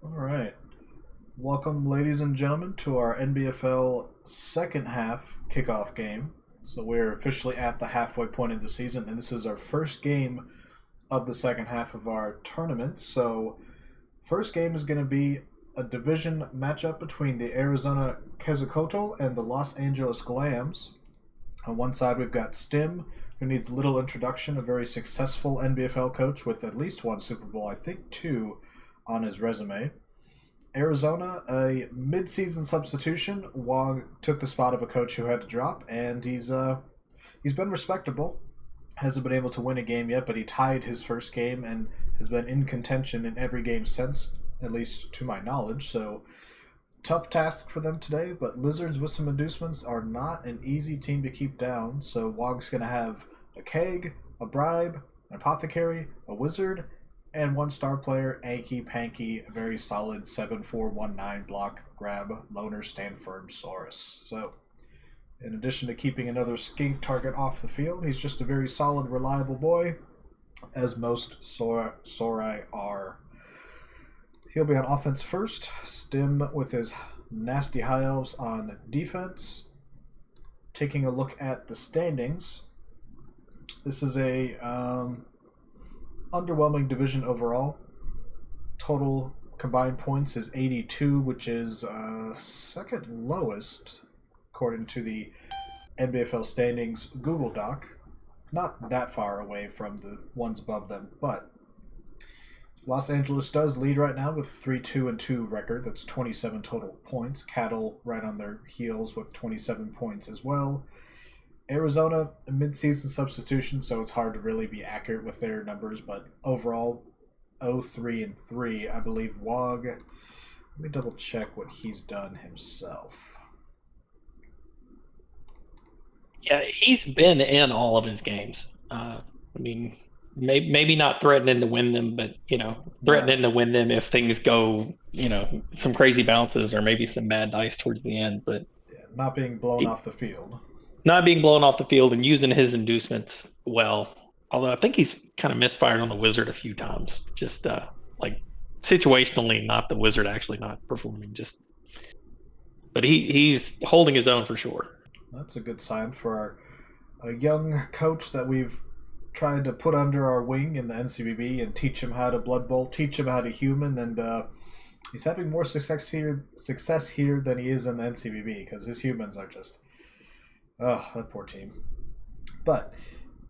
All right. Welcome, ladies and gentlemen, to our NBFL second half kickoff game. So we're officially at the halfway point of the season, and this is our first game of the second half of our tournament. So, first game is going to be a division matchup between the Arizona Quetzalcoatl and the Los Angeles Glams. On one side, we've got Stimme, who needs little introduction, a very successful NBFL coach with at least one Super Bowl, I think two, on his resume. Arizona, a mid-season substitution. Waagh took the spot of a coach who had to drop, and he's been respectable. Hasn't been able to win a game yet, but he tied his first game and has been in contention in every game since, at least to my knowledge. So tough task for them today, but Lizards with some inducements are not an easy team to keep down. So Waagh's going to have a keg, a bribe, an apothecary, a wizard, and one star player, Anky Panky, a very solid 7-4-1-9 block grab loner stand firm Saurus. So, in addition to keeping another skink target off the field, he's just a very solid, reliable boy, as most Sorai are. He'll be on offense first. Stimme with his nasty high elves on defense. Taking a look at the standings, this is a underwhelming division overall. Total combined points is 82, which is second lowest according to the NBFL standings Google Doc. Not that far away from the ones above them, but Los Angeles does lead right now with 3-2-2 record. That's 27 total points. Cattle right on their heels with 27 points as well. Arizona, a mid-season substitution, so it's hard to really be accurate with their numbers, but overall, 0-3-3. I believe Waagh, let me double check what he's done himself. Yeah, he's been in all of his games. Maybe not threatening to win them, but threatening to win them if things go, some crazy bounces or maybe some mad dice towards the end. But yeah, not being blown off the field. Not being blown off the field and using his inducements well. Although I think he's kind of misfired on the wizard a few times, just like situationally, not the wizard actually not performing. But he's holding his own for sure. That's a good sign for a young coach that we've tried to put under our wing in the NCBB and teach him how to Blood Bowl, teach him how to human, and he's having more success here than he is in the NCBB because his humans are just, oh, that poor team. But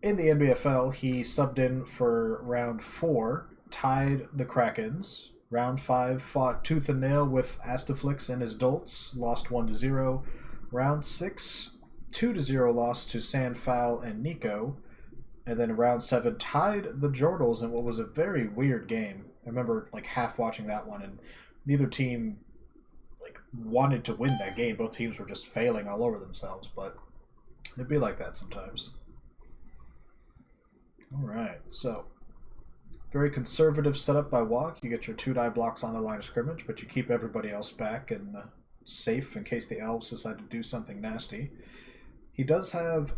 in the NBFL, he subbed in for round 4, tied the Krakens. Round 5, fought tooth and nail with Astaflix and his Dolts, lost 1-0. Round 6, 2-0 loss to Sandfowl and Nico. And then round 7, tied the Jordals in what was a very weird game. I remember half watching that one, and neither team wanted to win that game. Both teams were just failing all over themselves, but it'd be like that sometimes. Alright, so very conservative setup by Waagh. You get your 2-die blocks on the line of scrimmage, but you keep everybody else back and safe in case the elves decide to do something nasty. He does have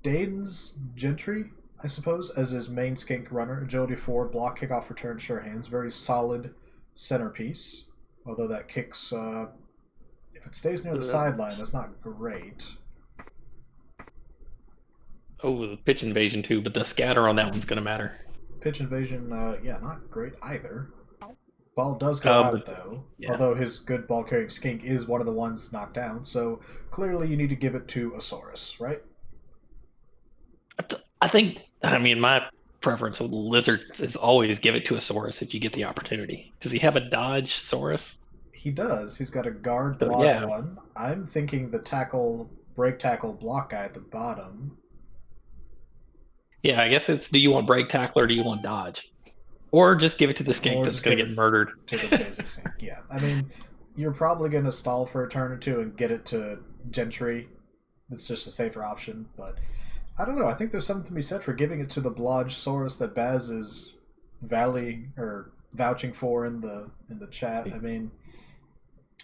Dane's Gentry, I suppose, as his main skink runner. Agility 4, block, kickoff, return, sure hands. Very solid centerpiece. Although that kicks, if it stays near the sideline, that's not great. Oh, the pitch invasion too, but the scatter on that one's going to matter. Pitch invasion, yeah, not great either. Ball does go out, though. Yeah. Although his good ball-carrying skink is one of the ones knocked down, so clearly you need to give it to a Saurus, right? My preference with Lizards is always give it to a Saurus if you get the opportunity. Does he have a dodge Saurus? He does. He's got a guard block one. I'm thinking the break tackle block guy at the bottom. Yeah, I guess it's do you want break tackle or do you want dodge? Or just give it to the skink that's going to get murdered. To the basic skink, yeah. I mean, you're probably going to stall for a turn or two and get it to Gentry. It's just a safer option, but I don't know. I think there's something to be said for giving it to the Blodge Saurus that Baz is vouching for in the chat. I mean,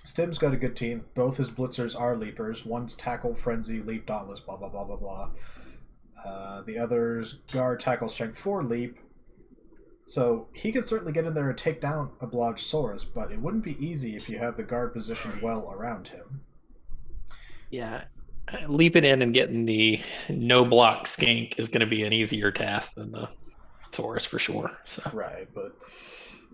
Stim's got a good team. Both his blitzers are leapers. One's tackle, frenzy, leap, dauntless, blah blah blah blah blah. The other's guard, tackle, strength 4, leap. So he can certainly get in there and take down a Blodgesaurus, but it wouldn't be easy if you have the guard positioned well around him. Yeah, leaping in and getting the no block skink is going to be an easier task than the Saurus for sure. So, Right, but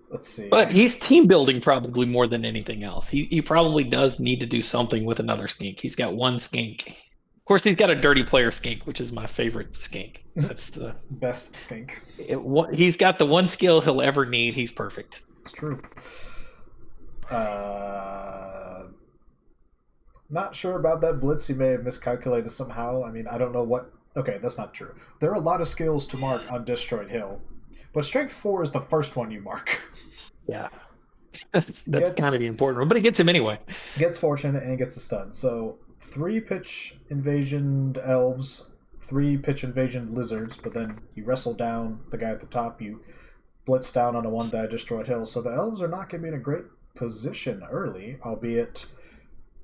let's see. but he's team building probably more than anything else. He probably does need to do something with another skink. He's got one skink. Of course, he's got a dirty player skink, which is my favorite skink. That's the Best skink. he's got the one skill he'll ever need. He's perfect. It's true. Not sure about that blitz. He may have miscalculated somehow. I mean, I don't know what. Okay, that's not true. There are a lot of skills to mark on Destroyed Hill, but Strength 4 is the first one you mark. Yeah, that's kind of the important one, but he gets him anyway. Gets fortunate and gets a stun. So 3-pitch invasion elves, 3-pitch invasion lizards, but then you wrestle down the guy at the top. You blitz down on a 1-die Destroyed Hill. So the elves are not going to be in a great position early, albeit.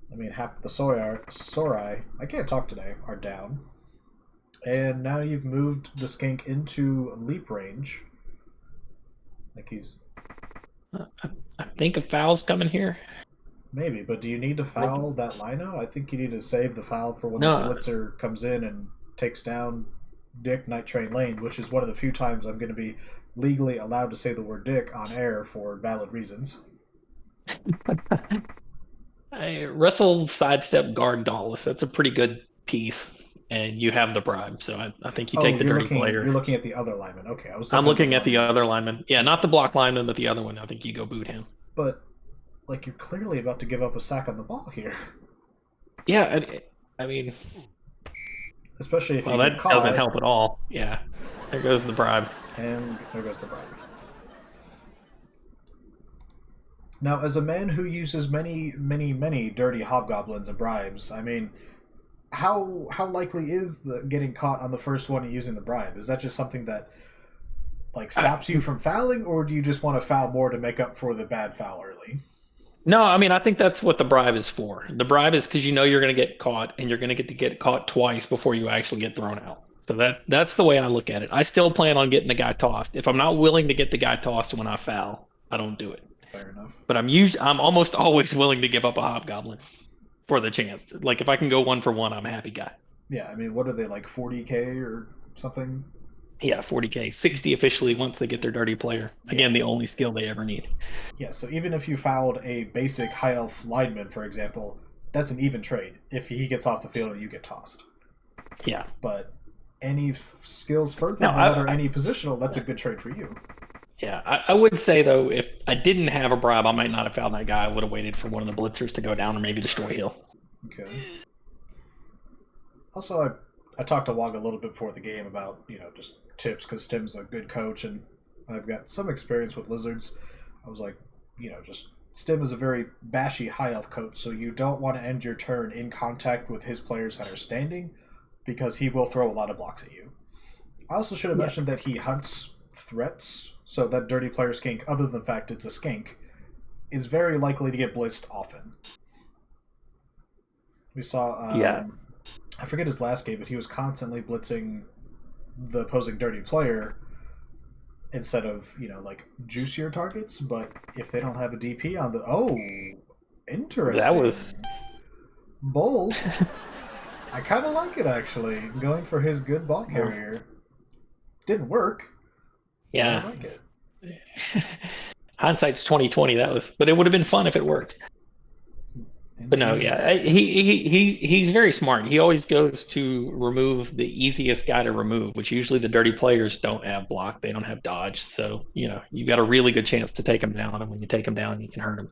I mean, half the Sorai, I can't talk today, are down. And now you've moved the skink into leap range. Like he's... I think a foul's coming here. Maybe, but do you need to foul that Lino? I think you need to save the foul for when No. the blitzer comes in and takes down Dick Night Train Lane, which is one of the few times I'm going to be legally allowed to say the word Dick on air for valid reasons. I wrestle sidestep guard Dauntless. That's a pretty good piece, and you have the bribe. So I think you take the dirty player. You're looking at the other lineman. Okay, I'm looking at the other lineman. Yeah, not the block lineman, but the other one. I think you go boot him. But like you're clearly about to give up a sack on the ball here. Yeah, I mean, especially if well, that doesn't help at all. Yeah, there goes the bribe, and there goes the bribe. Now, as a man who uses many dirty hobgoblins and bribes, I mean, how likely is the getting caught on the first one and using the bribe? Is that just something that like stops you from fouling, or do you just want to foul more to make up for the bad foul early? No, I mean, I think that's what the bribe is for. The bribe is because you know you're going to get caught, and you're going to get caught twice before you actually get thrown out. So that's the way I look at it. I still plan on getting the guy tossed. If I'm not willing to get the guy tossed when I foul, I don't do it. Fair enough. But I'm almost always willing to give up a hobgoblin for the chance. Like if I can go 1-for-1, I'm a happy guy. Yeah, I mean, what are they, like 40k or something? Yeah, 40k, 60 officially once they get their dirty player. Again, the only skill they ever need. Yeah, so even if you fouled a basic high elf lineman, for example, that's an even trade. If he gets off the field and you get tossed. Yeah. But any skills further than that or any positional, that's a good trade for you. Yeah, I would say, though, if I didn't have a bribe, I might not have found that guy. I would have waited for one of the blitzers to go down or maybe destroy Hill. Okay. Also, I talked to Waagh a little bit before the game about, just tips because Tim's a good coach and I've got some experience with lizards. I was like, just Stimme is a very bashy high elf coach, so you don't want to end your turn in contact with his players that are standing because he will throw a lot of blocks at you. I also should have mentioned that he hunts threats, so that dirty player skink, other than the fact it's a skink, is very likely to get blitzed often. We saw, I forget his last game, but he was constantly blitzing the opposing dirty player instead of, like juicier targets, but if they don't have a DP on the... Oh, interesting. That was... bold. I kind of like it, actually. Going for his good ball carrier. Didn't work. Yeah. I like it. Hindsight's 20/20. But it would have been fun if it worked. But no, yeah, he's very smart. He always goes to remove the easiest guy to remove, which usually the dirty players don't have block. They don't have dodge. So, you've got a really good chance to take him down. And when you take him down, you can hurt him.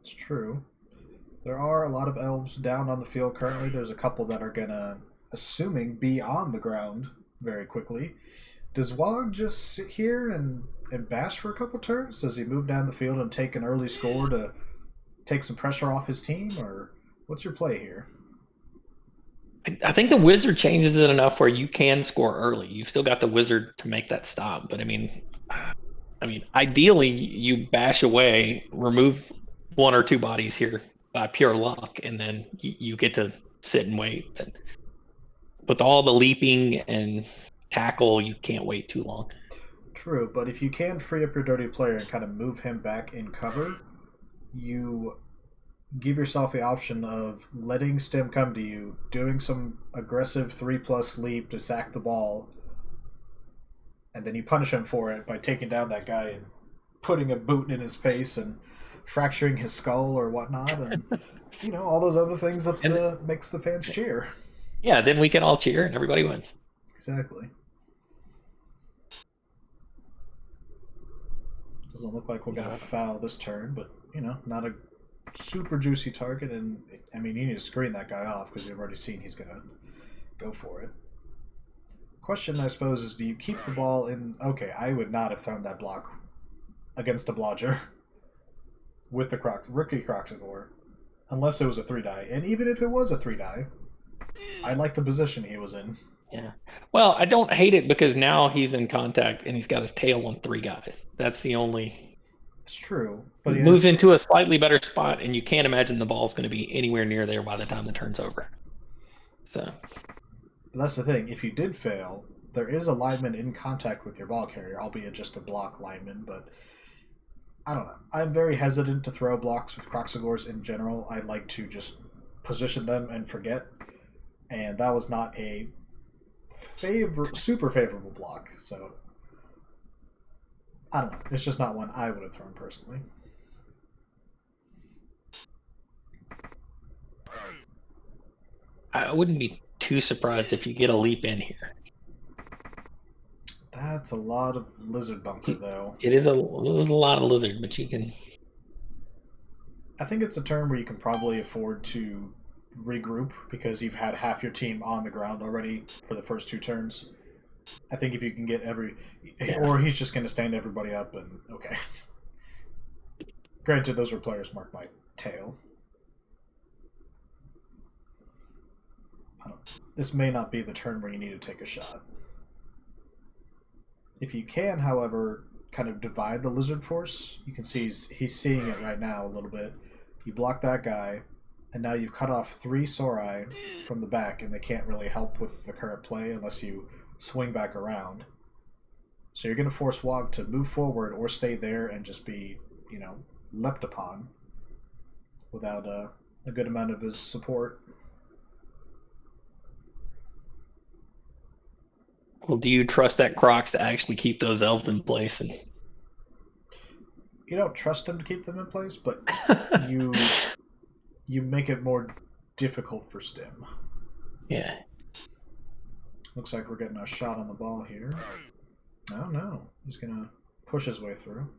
It's true. There are a lot of elves down on the field currently. There's a couple that are going to, assuming, be on the ground very quickly. Does Waagh just sit here and bash for a couple turns? Does he move down the field and take an early score to take some pressure off his team, or what's your play here? I think the wizard changes it enough where you can score early. You've still got the wizard to make that stop, but I mean, ideally you bash away, remove 1 or 2 bodies here by pure luck, and then you get to sit and wait. But with all the leaping and tackle, you can't wait too long. True, but if you can free up your dirty player and kind of move him back in cover, you give yourself the option of letting Stimme come to you, doing some aggressive 3+ leap to sack the ball, and then you punish him for it by taking down that guy and putting a boot in his face and fracturing his skull or whatnot, and all those other things that And makes the fans cheer. yeah, then we can all cheer and everybody wins. Exactly. Doesn't look like we're gonna foul this turn, but not a super juicy target, and I mean you need to screen that guy off because you've already seen he's gonna go for it. Question, I suppose, is do you keep the ball in? Okay, I would not have thrown that block against a blodger with the rookie Croxagore, unless it was a 3-die. And even if it was a 3-die, I like the position he was in. Yeah. Well, I don't hate it because now he's in contact and he's got his tail on 3 guys. That's the only. It's true, but he moves into a slightly better spot, and you can't imagine the ball's going to be anywhere near there by the time the turn's over. So. But that's the thing. If you did fail, there is a lineman in contact with your ball carrier, albeit just a block lineman. But I don't know. I'm very hesitant to throw blocks with Croxagores in general. I like to just position them and forget. And that was not a super favorable block. So I don't know. It's just not one I would have thrown personally. I wouldn't be too surprised if you get a leap in here. That's a lot of lizard bunker, though. It is a lot of lizard, but you can. I think it's a turn where you can probably afford to regroup because you've had half your team on the ground already for the first 2 turns. I think if you can get or he's just going to stand everybody up and okay. Granted, those were players marked my tail. This may not be the turn where you need to take a shot. If you can, however, kind of divide the lizard force, you can see he's seeing it right now a little bit. You block that guy, and now you've cut off 3 Sorai from the back, and they can't really help with the current play unless you swing back around. So you're going to force Waagh to move forward or stay there and just be, leapt upon without a good amount of his support. Well, do you trust that Crocs to actually keep those elves in place? And you don't trust him to keep them in place, but you make it more difficult for Stimme. Yeah. Looks like we're getting a shot on the ball here. No. He's going to push his way through.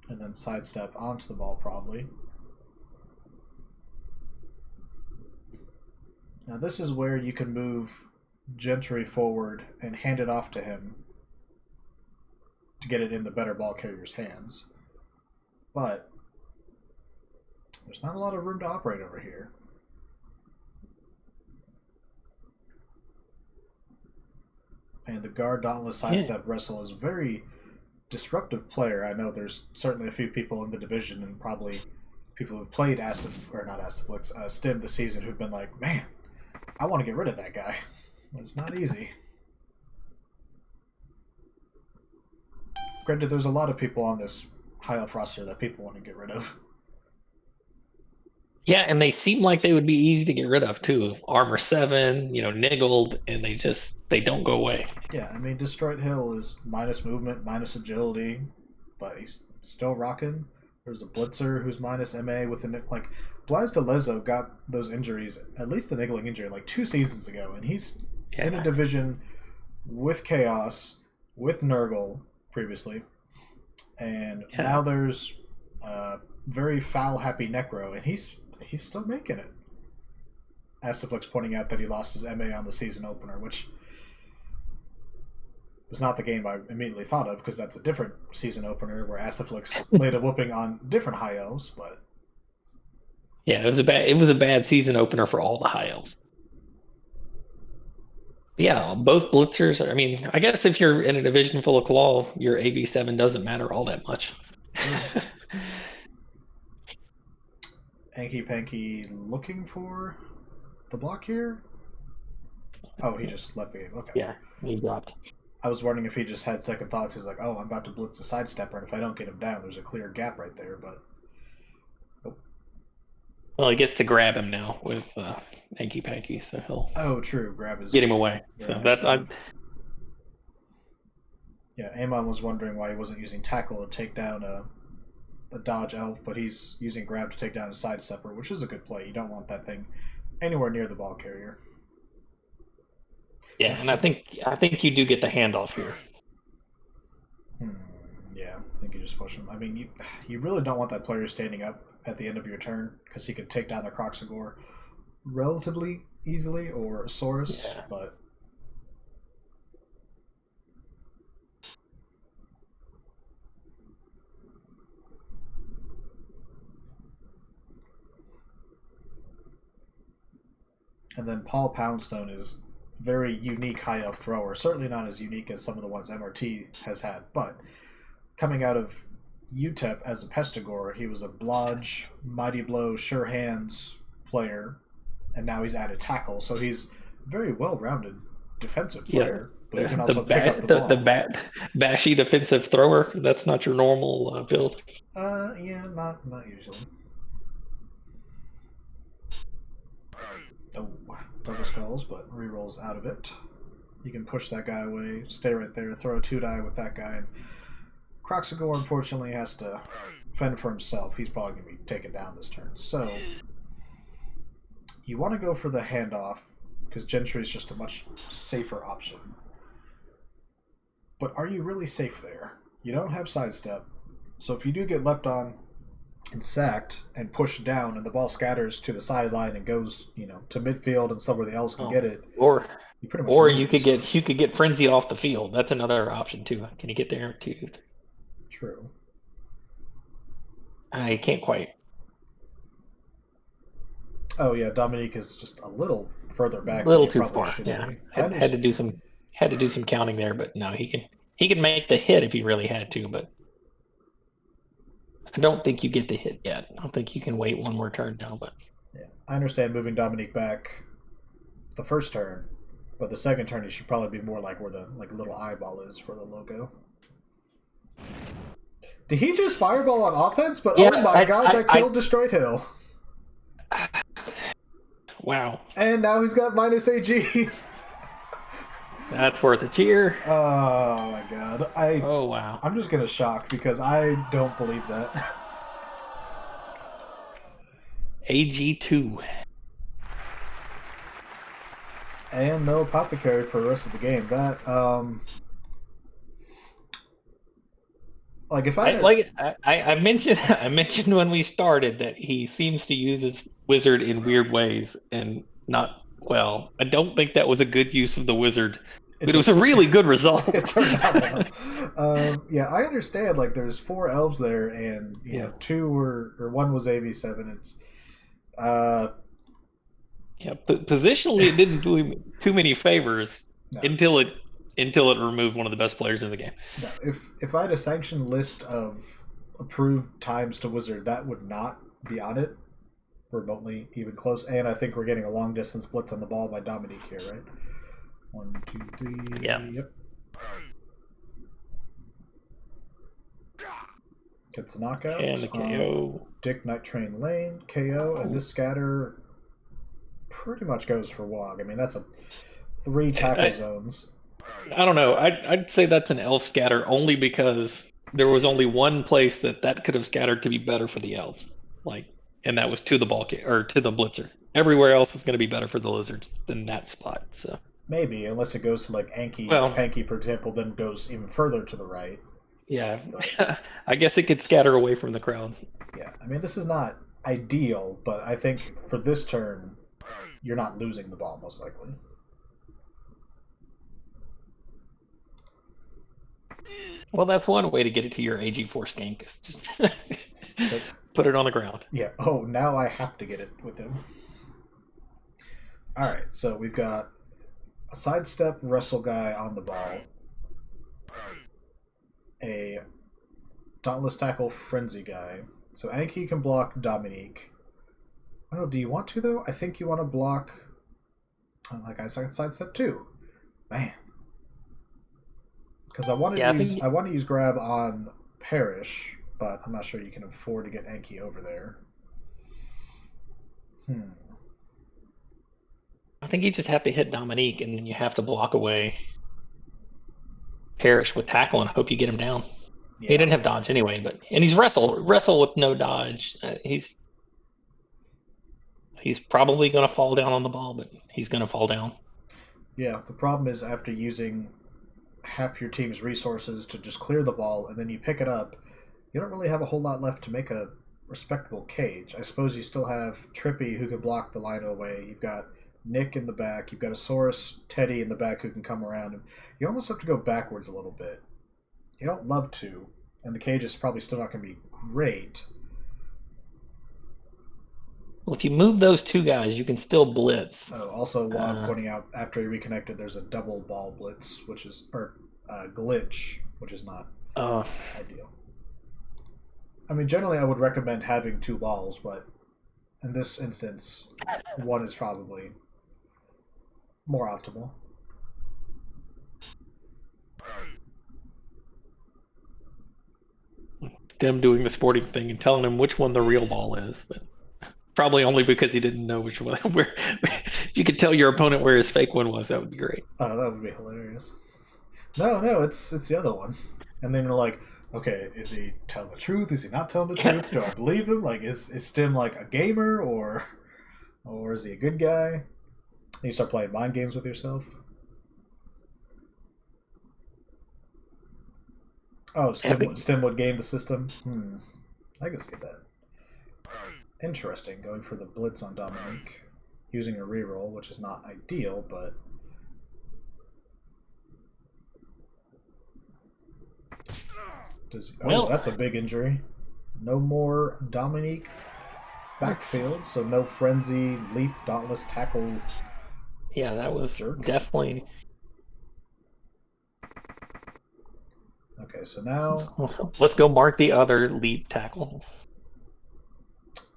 And then sidestep onto the ball, probably. Now this is where you can move Gentry forward and hand it off to him to get it in the better ball carrier's hands. But there's not a lot of room to operate over here. And the guard dauntless sidestep wrestle is a very disruptive player. I know there's certainly a few people in the division and probably people who've played Stimme this season who've been like, man, I want to get rid of that guy. But it's not easy. Granted, there's a lot of people on this high elf roster that people want to get rid of. Yeah, and they seem like they would be easy to get rid of too. Armor 7, niggled, and they don't go away. Yeah, I mean, Destroyed Hill is minus movement, minus agility, but he's still rocking. There's a Blitzer who's minus MA with Blaz de Lezo got those injuries, at least the niggling injury, 2 seasons ago, and he's in a division with Chaos, with Nurgle previously, and now there's very foul-happy Necro, and he's still making it. Astaflix pointing out that he lost his MA on the season opener, which was not the game I immediately thought of, because that's a different season opener where Astaflix laid a whooping on different high elves, but yeah, it was a bad season opener for all the high elves. Yeah, both blitzers. I mean, I guess if you're in a division full of claw, your AV7 doesn't matter all that much. Anky Panky looking for the block here. Oh, he just left the game. Okay. Yeah, he dropped. I was wondering if he just had second thoughts. He's like, "Oh, I'm about to blitz a sidestepper, and if I don't get him down, there's a clear gap right there." But nope. Well, he gets to grab him now with Hanky Panky, so he'll Oh, true. Grab get his him away. very So nice that move. Yeah, Amon was wondering why he wasn't using tackle to take down a dodge elf, but he's using grab to take down a sidestepper, which is a good play. You don't want that thing anywhere near the ball carrier. yeah, and I think you do get the handoff here. Hmm, yeah, I think you just push him. I mean, you really don't want that player standing up at the end of your turn because he could take down the Croxagore relatively easily or Saurus, Yeah. but and then Paul Poundstone is very unique high elf thrower. Certainly not as unique as some of the ones MRT has had, but coming out of UTEP as a Pestigore, he was a Blodge, Mighty Blow, Sure Hands player, and now he's added tackle, so he's a very well-rounded defensive Yeah. player, but he can The also pick up bat, the the ball. bashy defensive thrower. That's not your normal build. Yeah, not usually. Oh, double skulls, but rerolls out of it. You can push that guy away, stay right there, throw a 2-die with that guy, and Croxagore unfortunately has to fend for himself. He's probably going to be taken down this turn. So, you want to go for the handoff, because Gentry is just a much safer option. But are you really safe there? You don't have sidestep, so if you do get leapt on and sacked and pushed down, and the ball scatters to the sideline and goes, to midfield and somewhere the elves can get it, Or you pretty much or lose. you could get frenzied off the field. That's another option too. Can you get there too? True. I can't quite. Oh yeah, Dominique is just a little further A back than little he too probably far. should Yeah, be. had to do some counting there, but no, he can make the hit if he really had to, but I don't think you get the hit yet. I don't think you can wait one more turn now, but Yeah, I understand moving Dominique back the first turn, but the second turn he should probably be more like where the little eyeball is for the logo. Did he just fireball on offense? But yeah, oh my god, that killed Destroyed Hill. Wow. And now he's got minus AG. That's worth a cheer. Oh my god. Oh wow. I'm just gonna shock because I don't believe that. AG2. And no apothecary for the rest of the game. That like if I mentioned I mentioned when we started that he seems to use his wizard in weird ways and not well. I don't think that was a good use of the wizard, but it was a really good result. It turned out well. Yeah, I understand. Like, there's 4 elves there, and you know, 2 were or 1 was AV7. It's yeah, positionally it didn't do him too many favors no. until it removed one of the best players in the game. No, if I had a sanctioned list of approved times to wizard, that would not be on it remotely even close. And I think we're getting a long distance blitz on the ball by Dominique here, right? 1, 2, 3. Yeah. Yep. Gets a knockout. And the KO. Dick Night Train Lane, KO, and this scatter pretty much goes for Waagh. I mean, that's 3 tackle zones. I don't know. I'd say that's an elf scatter only because there was only one place that could have scattered to be better for the elves, and that was to the or to the blitzer. Everywhere else is going to be better for the lizards than that spot. So maybe, unless it goes to like Anki, Panky, for example, then goes even further to the right. Yeah, I guess it could scatter away from the crowd. Yeah, I mean, this is not ideal, but I think for this turn, you're not losing the ball most likely. Well, that's one way to get it to your AG4 skank. Just put it on the ground. Yeah. Oh, now I have to get it with him. All right, so we've got a sidestep wrestle guy on the ball, a dauntless tackle frenzy guy. So Anki can block Dominique. Well, do you want to though? I think you want to block. Like I said, sidestep too. Man. Because I wanted to Yeah, I use think grab on Parrish, but I'm not sure you can afford to get Enki over there. Hmm. I think you just have to hit Dominique, and then you have to block away Parrish with tackle and hope you get him down. He Yeah. didn't have dodge anyway, and he's wrestle with no dodge. He's probably going to fall down on the ball, but he's going to fall down. Yeah. The problem is after using half your team's resources to just clear the ball and then you pick it up, you don't really have a whole lot left to make a respectable cage. I suppose you still have Trippy who can block the line away. You've got Nick in the back. You've got a Saurus Teddy in the back who can come around. You almost have to go backwards a little bit. You don't love to, and the cage is probably still not going to be great. Well, if you move those two guys, you can still blitz. Oh, also, Waagh pointing out after he reconnected, there's a double ball blitz, or glitch, which is not ideal. I mean, generally, I would recommend having two balls, but in this instance, one is probably more optimal. Them doing the sporting thing and telling him which one the real ball is, but probably only because he didn't know which one. Where if you could tell your opponent where his fake one was, that would be great. Oh, that would be hilarious. No, it's the other one. And then you're like, okay, is he telling the truth? Is he not telling the truth? Do I believe him? Like, is Stimme like a gamer or is he a good guy? And you start playing mind games with yourself. Oh, Stimme would game the system. I can see that. Interesting, going for the blitz on Dominique, using a reroll, which is not ideal, but that's a big injury. No more Dominique backfield, so no frenzy, leap, dauntless, tackle. Yeah, that was definitely. Okay, so now let's go mark the other leap tackle.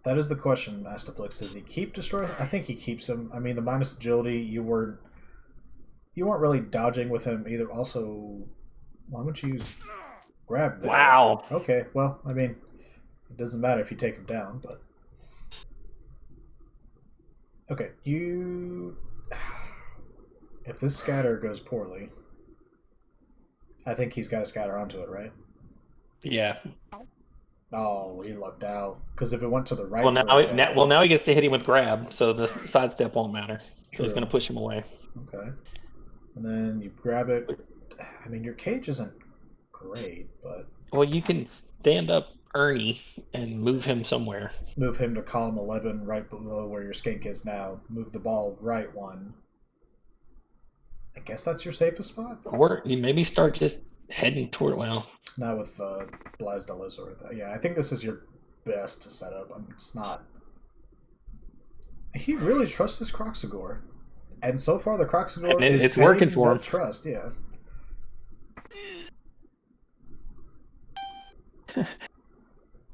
That is the question, Astaflix. Does he keep Destroy? I think he keeps him. I mean, the minus agility, you weren't really dodging with him either. Also, why would you use grab there? Wow. Okay, well, I mean, it doesn't matter if you take him down, but okay, if this scatter goes poorly, I think he's got to scatter onto it, right? Yeah. Oh, he lucked out because if it went to the right, now he gets to hit him with grab, so the sidestep won't matter. So he's going to push him away. Okay, and then you grab it. I mean, your cage isn't great, but well, you can stand up Ernie and move him somewhere. Move him to column 11, right below where your skink is now. Move the ball right one. I guess that's your safest spot. Or you maybe start just heading toward, well, not with Blazdelis or that. Yeah, I think this is your best setup. It's not. He really trusts this Croxagore, and so far the Croxagore is it's working for him. Trust, yeah.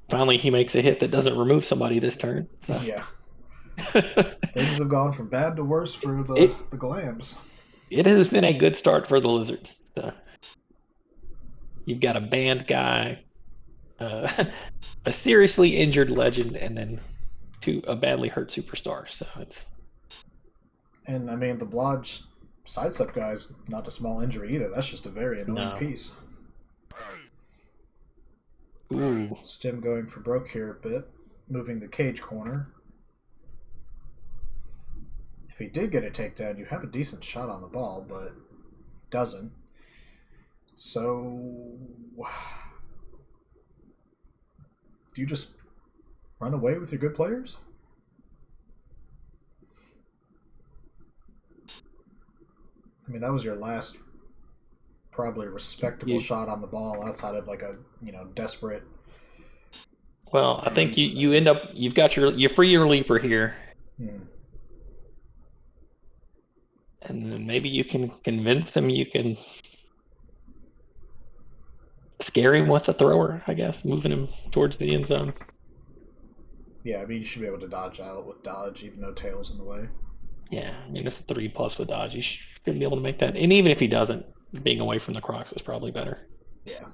Finally, he makes a hit that doesn't remove somebody this turn. So. Yeah. Things have gone from bad to worse for the Glams. It has been a good start for the Lizards. So. You've got a banned guy, a seriously injured legend, and then a badly hurt superstar. So it's. And I mean, the Blodge sidestep guy's not a small injury either. That's just a very annoying piece. Ooh. Stimme going for broke here a bit, moving the cage corner. If he did get a takedown, you have a decent shot on the ball, but doesn't. So, do you just run away with your good players? I mean, that was your last probably respectable shot on the ball outside of like a, desperate. Well, I think you end up, you've got you free your leaper here. And then maybe you can convince him you can scare him with a thrower, I guess, moving him towards the end zone. Yeah, I mean, you should be able to dodge out with dodge, even though tail's in the way. Yeah, I mean, it's a 3+ with dodge. You should be able to make that. And even if he doesn't, being away from the Crocs is probably better. Yeah.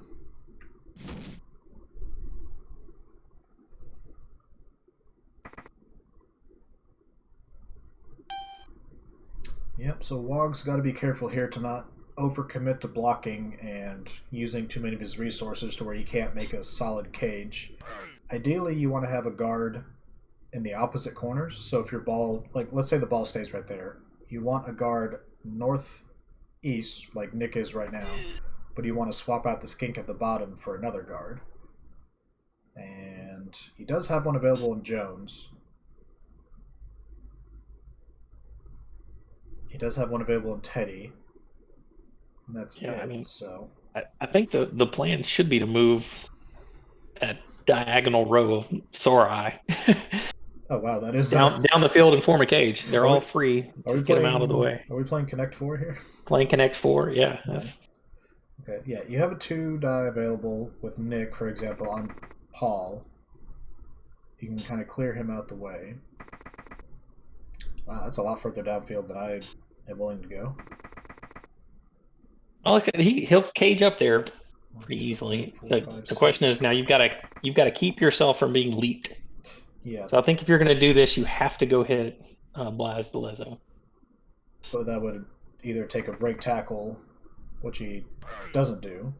Yep, so Wagh's got to be careful here to not overcommit to blocking and using too many of his resources to where he can't make a solid cage. Ideally, you want to have a guard in the opposite corners. So if your ball, like let's say the ball stays right there, you want a guard northeast, like Nick is right now, but you want to swap out the skink at the bottom for another guard. And he does have one available in Jones. He does have one available in Teddy. And that's Yeah, it. I mean, So I think the plan should be to move that diagonal row of Sorai oh wow, that is down the field and form a cage. They're are we, all free. are we Just get them out of the playing? way. Are we playing Connect Four here? Playing Connect 4, yeah. Nice. Okay, yeah, you have a 2-die available with Nick, for example, on Paul. You can kind of clear him out the way. Wow, that's a lot further downfield than I am willing to go. Well, he'll cage up there pretty easily. The question is now you've got to keep yourself from being leaped. Yeah. So I think if you're going to do this, you have to go hit Blaz the Lezo. So that would either take a break tackle, which he doesn't do.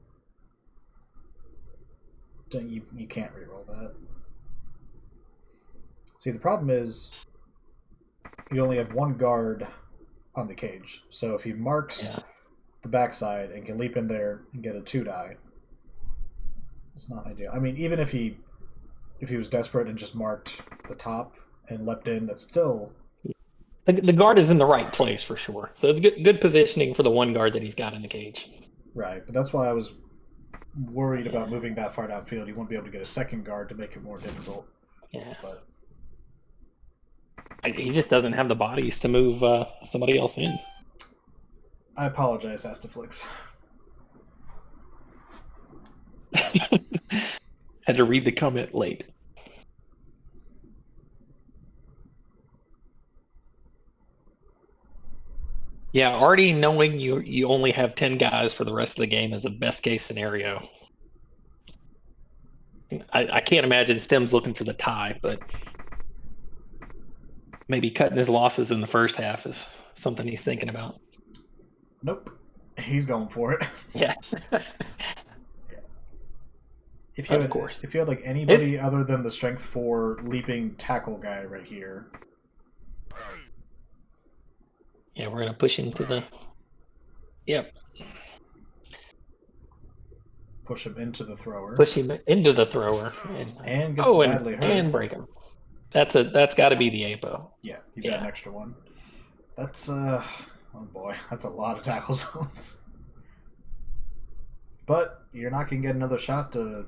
You can't reroll that. See, the problem is you only have one guard on the cage. So if he marks the backside and can leap in there and get a 2-die, it's not ideal. I mean, even if he was desperate and just marked the top and leapt in, that's still... The guard is in the right place for sure. So it's good positioning for the one guard that he's got in the cage. Right, but that's why I was worried about moving that far downfield. He won't be able to get a second guard to make it more difficult. Yeah. But he just doesn't have the bodies to move somebody else in. I apologize, Astaflix. Had to read the comment late. Yeah, already knowing you only have 10 guys for the rest of the game is the best case scenario. I can't imagine Stem's looking for the tie, but maybe cutting his losses in the first half is something he's thinking about. Nope. He's going for it. Yeah. If you had like anybody other than the strength 4 leaping tackle guy right here. Yeah, we're gonna push into the. Yep. Push him into the thrower. Push him into the thrower and gets badly hurt. And break him. That's got to be the APO. Yeah, you got an extra one. That's oh boy, that's a lot of tackle zones. But you're not gonna get another shot to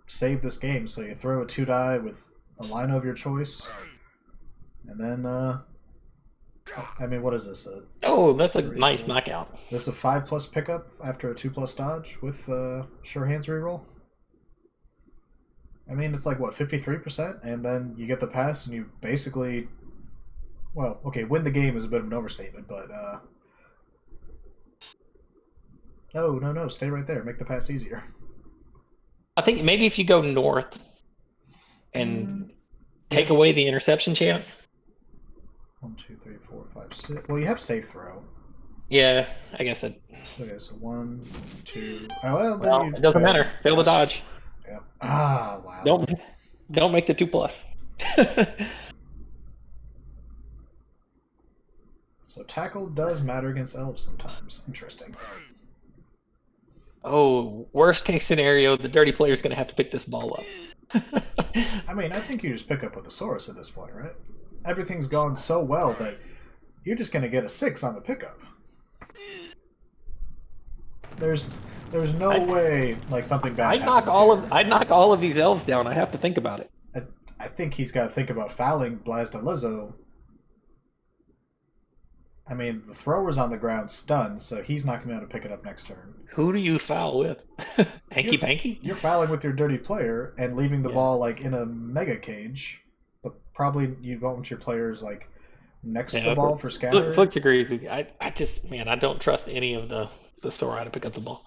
save this game, so you throw a 2-die with a line of your choice, and then I mean, what is this? That's a nice knockout. This is a 5+ pickup after a 2+ dodge with sure hands reroll. I mean, it's like what 53%, and then you get the pass, and you basically, well, okay, win the game is a bit of an overstatement, but no, stay right there, make the pass easier. I think maybe if you go north and take away the interception chance. 1, 2, 3, 4, 5, 6. Well, you have safe throw. Yeah, I guess it. Okay, so 1, 2. Well, it doesn't matter. Fail the dodge. Yeah. Ah, wow. Don't make the 2+. So tackle does matter against elves sometimes. Interesting. Oh, worst case scenario, the dirty player's going to have to pick this ball up. I mean, I think you just pick up with a Saurus at this point, right? Everything's gone so well that you're just going to get a 6 on the pickup. There's no way like something bad. I'd knock all of these elves down. I have to think about it. I think he's got to think about fouling Blaz de Lizzo. I mean, the thrower's on the ground stunned, so he's not going to be able to pick it up next turn. Who do you foul with? Hanky Panky? You're fouling with your dirty player and leaving the ball like in a mega cage, but probably you want your players like next to the ball for scatter. Flix agrees with you. I just, man, I don't trust any of the the Sora to pick up the ball.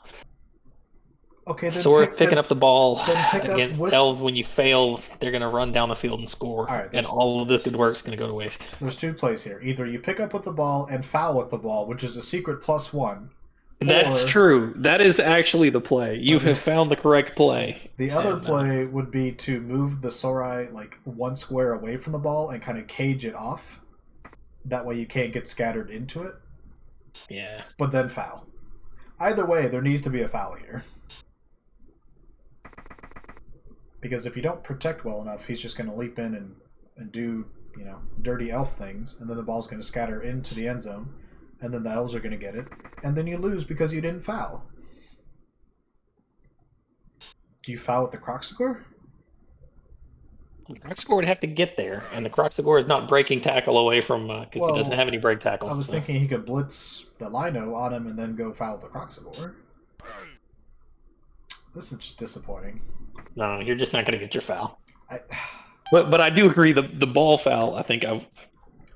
Okay, then Sora picking up the ball pick up against with. elves, when you fail, they're going to run down the field and score, All right, and all of this good work is going to go to waste. there's two plays here. Either you pick up with the ball and foul with the ball, which is a secret +1. That's true. That is actually the play. You have found the correct play. The other play would be to move the Sorai like 1 square away from the ball and kind of cage it off. That way you can't get scattered into it. Yeah. But then foul. Either way, there needs to be a foul here. Because if you don't protect well enough, he's just going to leap in and do, dirty elf things, and then the ball's going to scatter into the end zone, and then the elves are going to get it, and then you lose because you didn't foul. Do you foul with the Croxagore? The Croxagore would have to get there, and the Croxagore is not breaking tackle away from, because he doesn't have any break tackle. I was thinking he could blitz the Lino on him and then go foul with the Croxagore. This is just disappointing. No, you're just not going to get your foul. But I do agree, the ball foul, I think it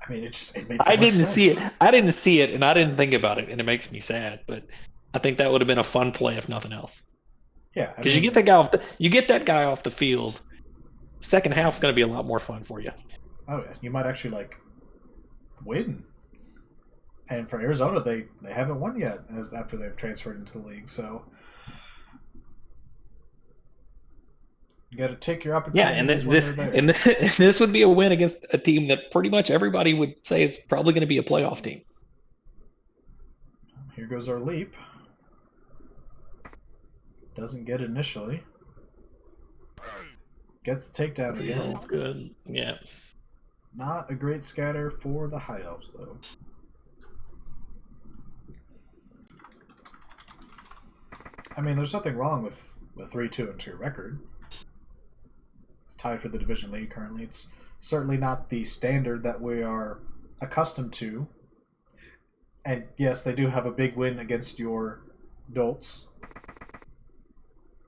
made so I didn't sense. See it. I didn't see it, and I didn't think about it, and it makes me sad. But I think that would have been a fun play if nothing else. Yeah, because you get that guy off the field. Second half's going to be a lot more fun for you. Oh yeah, you might actually win. And for Arizona, they haven't won yet after they've transferred into the league. So you got to take your opportunities. Yeah, and this would be a win against a team that pretty much everybody would say is probably going to be a playoff team. Here goes our leap. Doesn't get initially. Gets the takedown again. That's good. Yeah. Not a great scatter for the High Elves, though. I mean, there's nothing wrong with a 3-2-2 record. It's tied for the division lead currently. It's certainly not the standard that we are accustomed to. And yes, they do have a big win against your Dolts.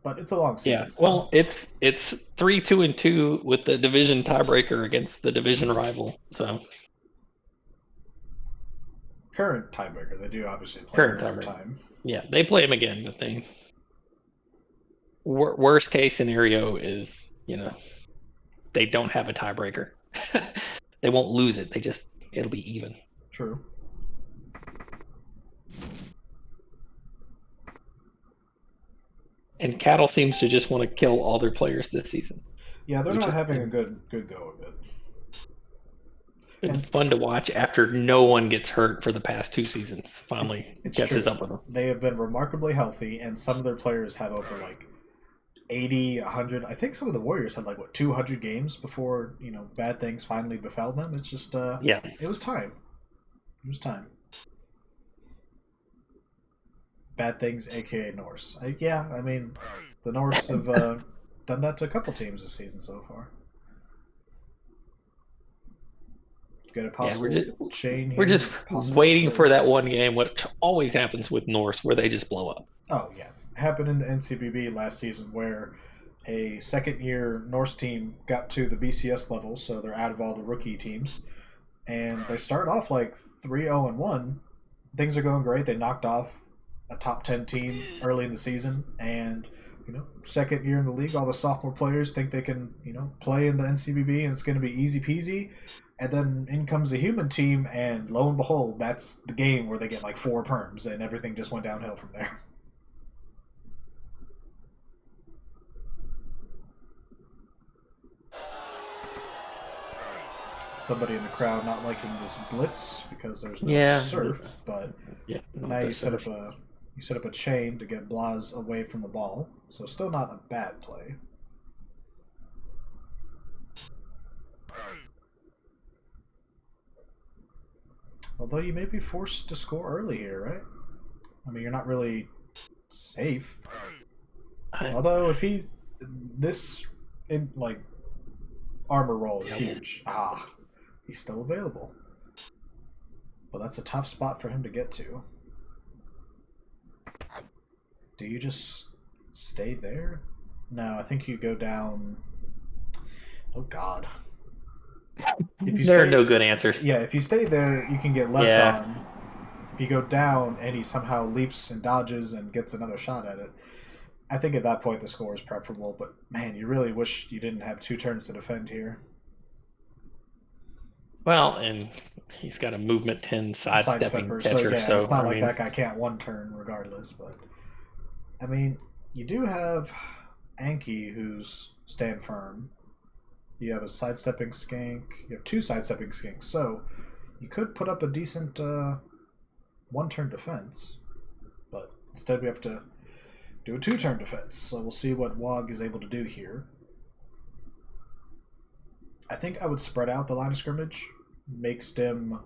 But it's a long season. Yeah, well, it's 3-2-2 with the division tiebreaker against the division rival. So current tiebreaker, they do obviously play current time. Yeah, they play him again. But worst case scenario is they don't have a tiebreaker. They won't lose it. It'll be even. True. And Cattle seems to just want to kill all their players this season. Yeah, they're not having a good go of it. It's fun to watch after no one gets hurt for the past 2 seasons. Finally catches up with them. They have been remarkably healthy, and some of their players have over 80, 100. I think some of the Warriors had 200 games before bad things finally befell them. It's just it was time. It was time. Bad things, aka Norse. I mean, the Norse have done that to a couple teams this season so far. Get a possible chain here. We're just waiting for that one game, what always happens with Norse, where they just blow up. Oh, yeah. Happened in the NCBB last season where a second-year Norse team got to the BCS level, so they're out of all the rookie teams, and they start off 3-0-1. Things are going great. They knocked off a top 10 team early in the season, and second year in the league, all the sophomore players think they can play in the NCBB and it's going to be easy peasy, and then in comes the human team, and lo and behold, that's the game where they get 4 perms, and everything just went downhill from there. Somebody in the crowd not liking this blitz because there's no surf, but now you set up a chain to get Blas away from the ball, so still not a bad play. Although you may be forced to score early here, right? I mean, you're not really safe. Although if he's this in armor roll is huge. He's still available. But that's a tough spot for him to get to. Do you just stay there? No, I think you go down. Oh God. There are no good answers. Yeah, if you stay there, you can get left on. if you go down and he somehow leaps and dodges and gets another shot at it, I think at that point the score is preferable. But man, you really wish you didn't have 2 turns to defend here. Well, and he's got a movement 10 sidestepping Sidestepper, so catcher. yeah, it's So, not I like mean, that guy can't 1 turn regardless. But I mean, you do have Anki who's stand firm. You have a sidestepping skink. You have 2 sidestepping skinks. So you could put up a decent 1 turn defense. But instead we have to do a 2 turn defense. So we'll see what Waagh is able to do here. I think I would spread out the line of scrimmage, make Stimme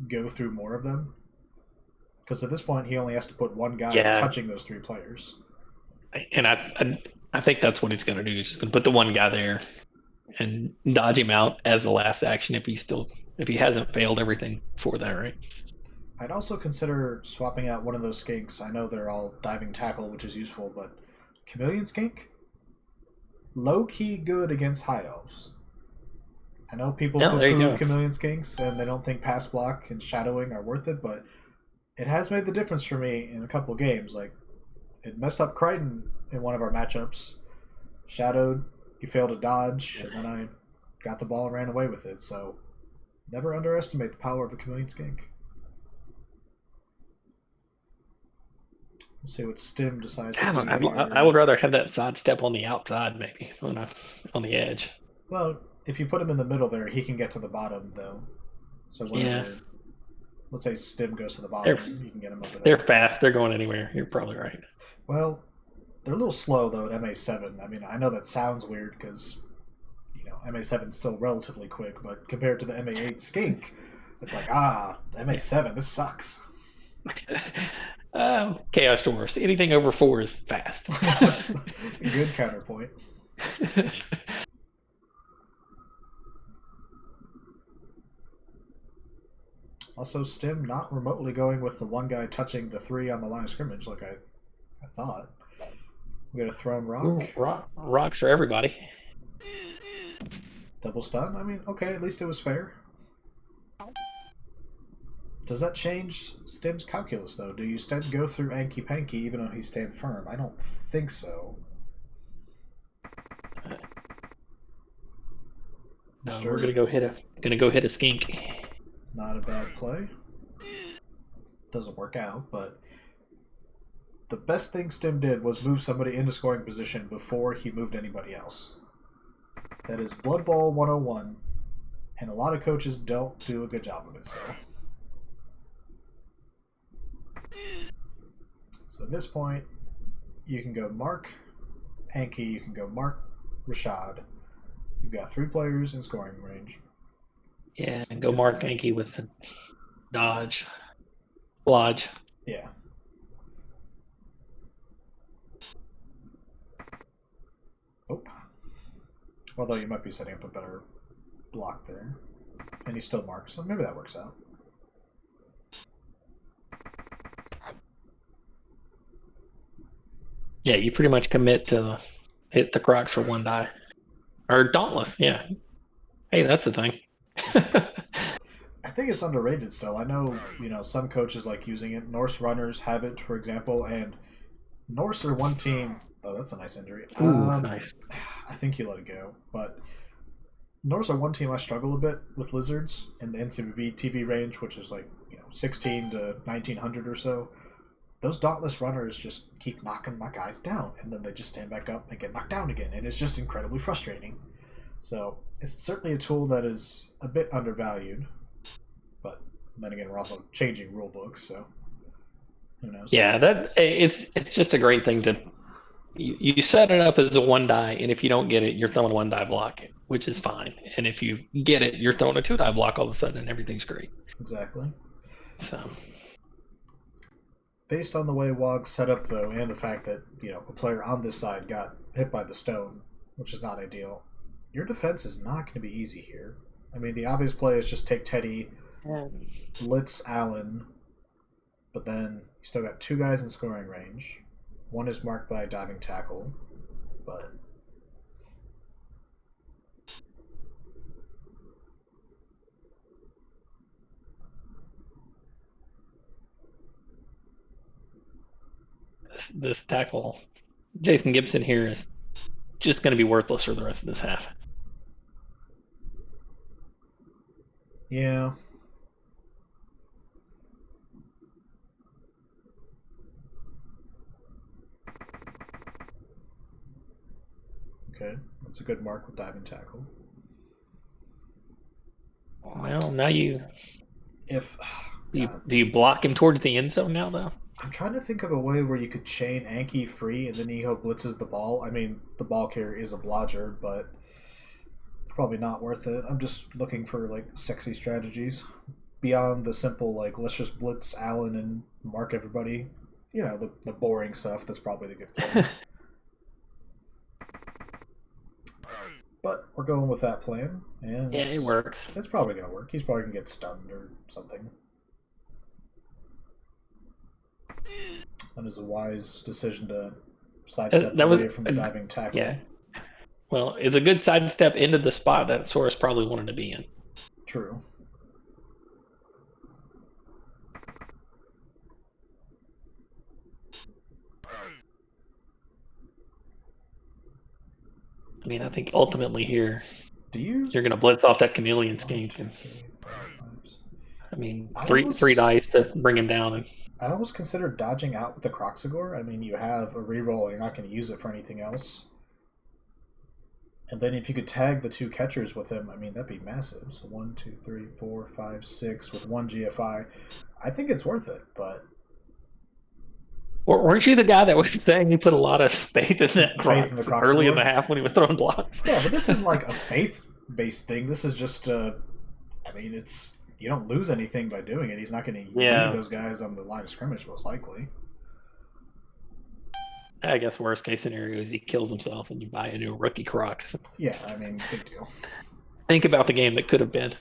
go through more of them. Because at this point, he only has to put one guy yeah, touching those 3 players. and I think that's what he's going to do. He's just going to put the one guy there and dodge him out as the last action if he hasn't failed everything for that, right? I'd also consider swapping out one of those skinks. I know they're all diving tackle, which is useful, but Chameleon Skink? Low key good against high elves. I know people No, there you poo-poo go. Chameleon Skinks and they don't think pass block and shadowing are worth it, but it has made the difference for me in a couple of games. Like, it messed up Crichton in one of our matchups. Shadowed, he failed to dodge, and then I got the ball and ran away with it. So, never underestimate the power of a Chameleon Skink. We'll see what Stimme decides to do here. I would rather have that sidestep on the outside, maybe on the edge. Well, if you put him in the middle there, he can get to the bottom, though. So whenever, Yeah, let's say Stimme goes to the they're bottom, you can get him over they're there. fast. They're going anywhere. You're probably right. Well, they're a little slow, though, at MA7. I mean, I know that sounds weird because, MA7 is still relatively quick, but compared to the MA8 Skink, it's like, MA7, this sucks. Chaos Doors. Anything over 4 is fast. That's a good counterpoint. Also, Stimme not remotely going with the one guy touching the 3 on the line of scrimmage like I thought. We got a thrown rock. Ooh, rocks for everybody. Double stun? I mean, okay, at least it was fair. Does that change Stimme's calculus, though? Do you instead go through Anki Panky even though he's stand firm? I don't think so. No, we're gonna go hit a skink. Not a bad play. Doesn't work out, but the best thing Stimme did was move somebody into scoring position before he moved anybody else. That is Blood Bowl 101, and a lot of coaches don't do a good job of it, So at this point, you can go Mark Anki, you can go Mark Rashad. You've got 3 players in scoring range. Yeah, and go Mark Anki with the dodge. Lodge. Yeah. Oh. Although you might be setting up a better block there. And he's still marked, so maybe that works out. Yeah, you pretty much commit to hit the Crocs for 1 die. Or Dauntless, yeah. Hey, that's the thing. I think it's underrated still. I know, some coaches like using it. Norse runners have it, for example, and Norse are one team. Oh, that's a nice injury. Ooh, nice. I think you let it go. But Norse are one team I struggle a bit with Lizards in the NCBB TV range, which is like 16 to 1900 or so. Those dauntless runners just keep knocking my guys down, and then they just stand back up and get knocked down again, and it's just incredibly frustrating. So it's certainly a tool that is a bit undervalued, but then again, we're also changing rule books, so who knows? Yeah, it's just a great thing to you set it up as a 1 die, and if you don't get it, you're throwing a 1 die block, which is fine. And if you get it, you're throwing a 2 die block all of a sudden, and everything's great. Exactly. So, based on the way Waagh set up, though, and the fact that a player on this side got hit by the stone, which is not ideal, your defense is not going to be easy here. I mean, the obvious play is just take Teddy, blitz Allen, but then you still got 2 guys in scoring range. One is marked by a diving tackle, but this tackle, Jason Gibson here, is just going to be worthless for the rest of this half. Yeah. Okay, that's a good mark with diving tackle. Well, now you If do you block him towards the end zone now though? I'm trying to think of a way where you could chain Anki free and then Eho blitzes the ball. I mean, the ball carrier is a blodger, but it's probably not worth it. I'm just looking for like sexy strategies beyond the simple like let's just blitz Allen and mark everybody. You know, the boring stuff. That's probably the good plan. But we're going with that plan, and Yeah, it works. It's probably going to work. He's probably going to get stunned or something. That is a wise decision to sidestep away from the diving tackle. Yeah. Well, it's a good sidestep into the spot that Soros probably wanted to be in. True. I mean, I think ultimately here, you're going to blitz off that chameleon skink. And, I mean, three dice to bring him down. And I almost consider dodging out with the Croxagore. I mean, you have a reroll, you're not going to use it for anything else. And then if you could tag the two catchers with him, I mean, that'd be massive. So 1, 2, 3, 4, 5, 6 with 1 GFI. I think it's worth it, but... Weren't you the guy that was saying he put a lot of faith in that Crox early in the half when he was throwing blocks? Yeah, but this isn't like a faith-based thing. This is just, I mean, it's... You don't lose anything by doing it. He's not going to lead those guys on the line of scrimmage, most likely. I guess worst case scenario is he kills himself and you buy a new rookie Crocs. Yeah, I mean, big deal. Think about the game that could have been.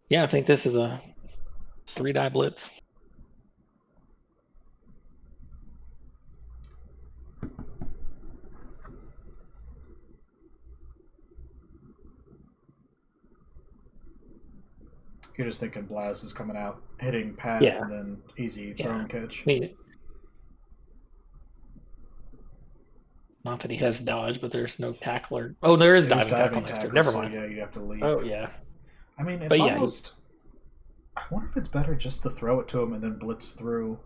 Yeah, I think this is a 3-die blitz. You're just thinking Blaz is coming out, hitting Pat, and then easy throw and catch. I mean, not that he has dodge, but there's no tackler. Oh, there is diving tackle next to it. Never mind. Yeah, you have to leave. Oh, yeah. I mean, it's almost... I wonder if it's better just to throw it to him and then blitz through.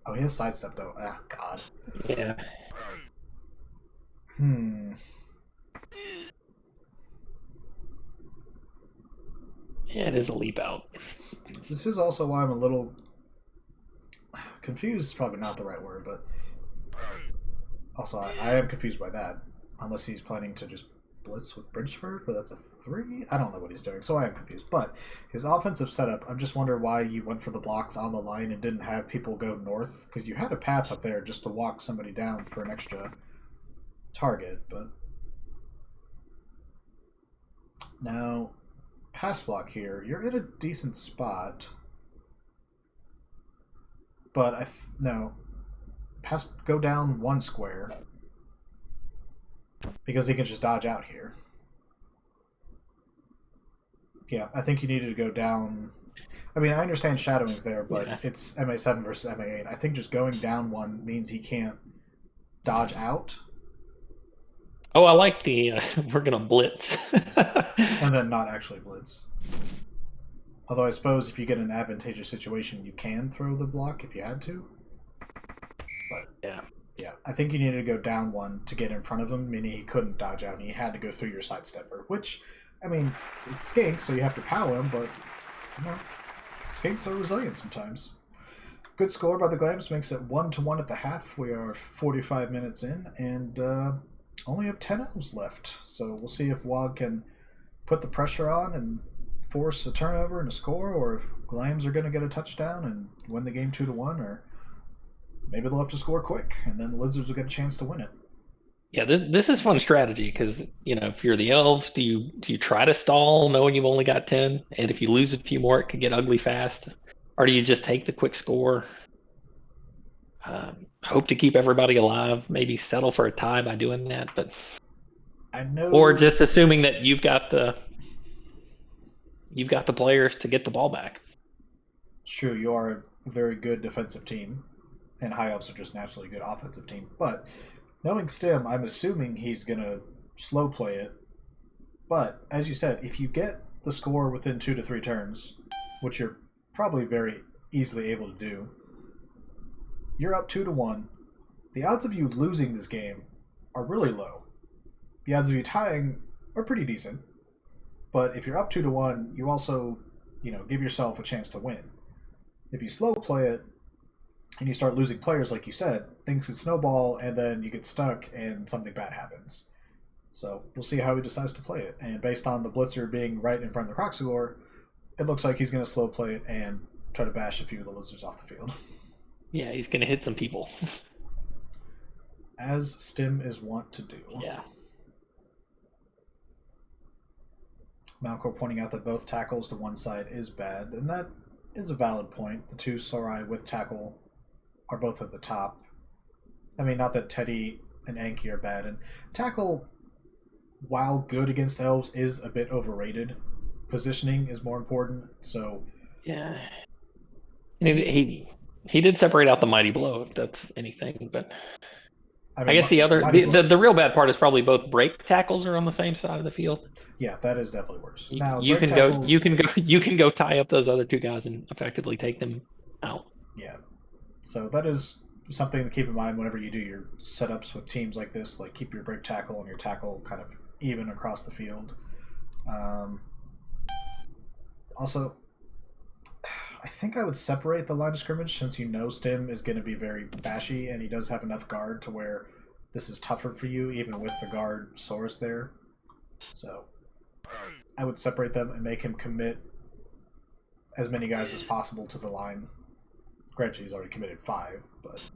Oh, he has sidestep, though. Ah, God. Yeah. Yeah, it is a leap out. This is also why I'm a little confused. Is probably not the right word, but also I am confused by that. Unless he's planning to just blitz with Bridgeford, but that's a 3. I don't know what he's doing, so I am confused. But his offensive setup, I'm just wondering why you went for the blocks on the line and didn't have people go north, because you had a path up there just to walk somebody down for an extra target. But now, pass block here, you're in a decent spot, but no, go down 1 square. Because he can just dodge out here. Yeah, I think you needed to go down. I mean, I understand shadowing's there, but it's MA7 versus MA8. I think just going down 1 means he can't dodge out. Oh, I like the we're going to blitz. And then not actually blitz. Although I suppose if you get an advantageous situation, you can throw the block if you had to. But yeah, I think you needed to go down 1 to get in front of him, meaning he couldn't dodge out, and he had to go through your sidestepper, which, I mean, it's skink, so you have to pow him, but, you know, skinks are resilient sometimes. Good score by the Glams, makes it 1-1 at the half. We are 45 minutes in, and only have 10 elves left, so we'll see if Waagh can put the pressure on and force a turnover and a score, or if Glams are going to get a touchdown and win the game 2-1, or maybe they'll have to score quick, and then the Lizards will get a chance to win it. Yeah, this is fun strategy because, you know, if you're the Elves, do you try to stall knowing you've only got 10? And if you lose a few more, it could get ugly fast. Or do you just take the quick score, hope to keep everybody alive, maybe settle for a tie by doing that? But I know, or just assuming that you've got the players to get the ball back. It's true, you are a very good defensive team, and High Elves are just naturally a good offensive team. But knowing Stim, I'm assuming he's going to slow play it. But as you said, if you get the score within 2 to 3 turns, which you're probably very easily able to do, you're up 2-1. The odds of you losing this game are really low. The odds of you tying are pretty decent. But if you're up 2-1, you also, give yourself a chance to win. If you slow play it and you start losing players, like you said, things could snowball and then you get stuck and something bad happens. So we'll see how he decides to play it. And based on the blitzer being right in front of the Croxagore, it looks like he's going to slow play it and try to bash a few of the lizards off the field. Yeah, he's going to hit some people. As Stimme is wont to do. Yeah. Malcor pointing out that both tackles to one side is bad, and that is a valid point. The two Sorai with tackle are both at the top. I mean, not that Teddy and Anki are bad. And tackle, while good against elves, is a bit overrated. Positioning is more important, so... Yeah. He did separate out the mighty blow, if that's anything, but... I guess the real bad part is probably both break tackles are on the same side of the field. Yeah, that is definitely worse. Now you can go tie up those other two guys and effectively take them out. Yeah, so that is something to keep in mind whenever you do your setups with teams like this. Like keep your break tackle and your tackle kind of even across the field. Also, I think I would separate the line of scrimmage since Stimme is going to be very bashy and he does have enough guard to where this is tougher for you even with the guard source there. So I would separate them and make him commit as many guys as possible to the line. Granted, he's already committed 5, but...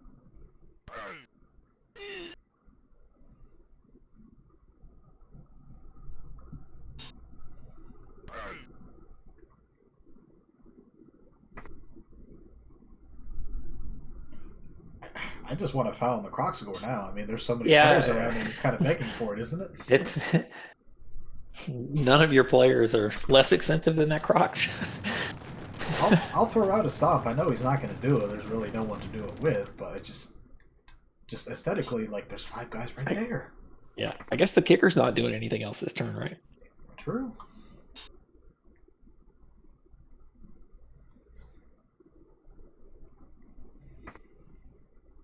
I just want to foul on the Croxagore now. I mean, there's so many players around and it's kind of begging for it, isn't it? None of your players are less expensive than that Crocs. I'll throw out a stop. I know he's not going to do it. There's really no one to do it with, but it just aesthetically, like, there's 5 guys right there. Yeah, I guess the kicker's not doing anything else this turn, right? True.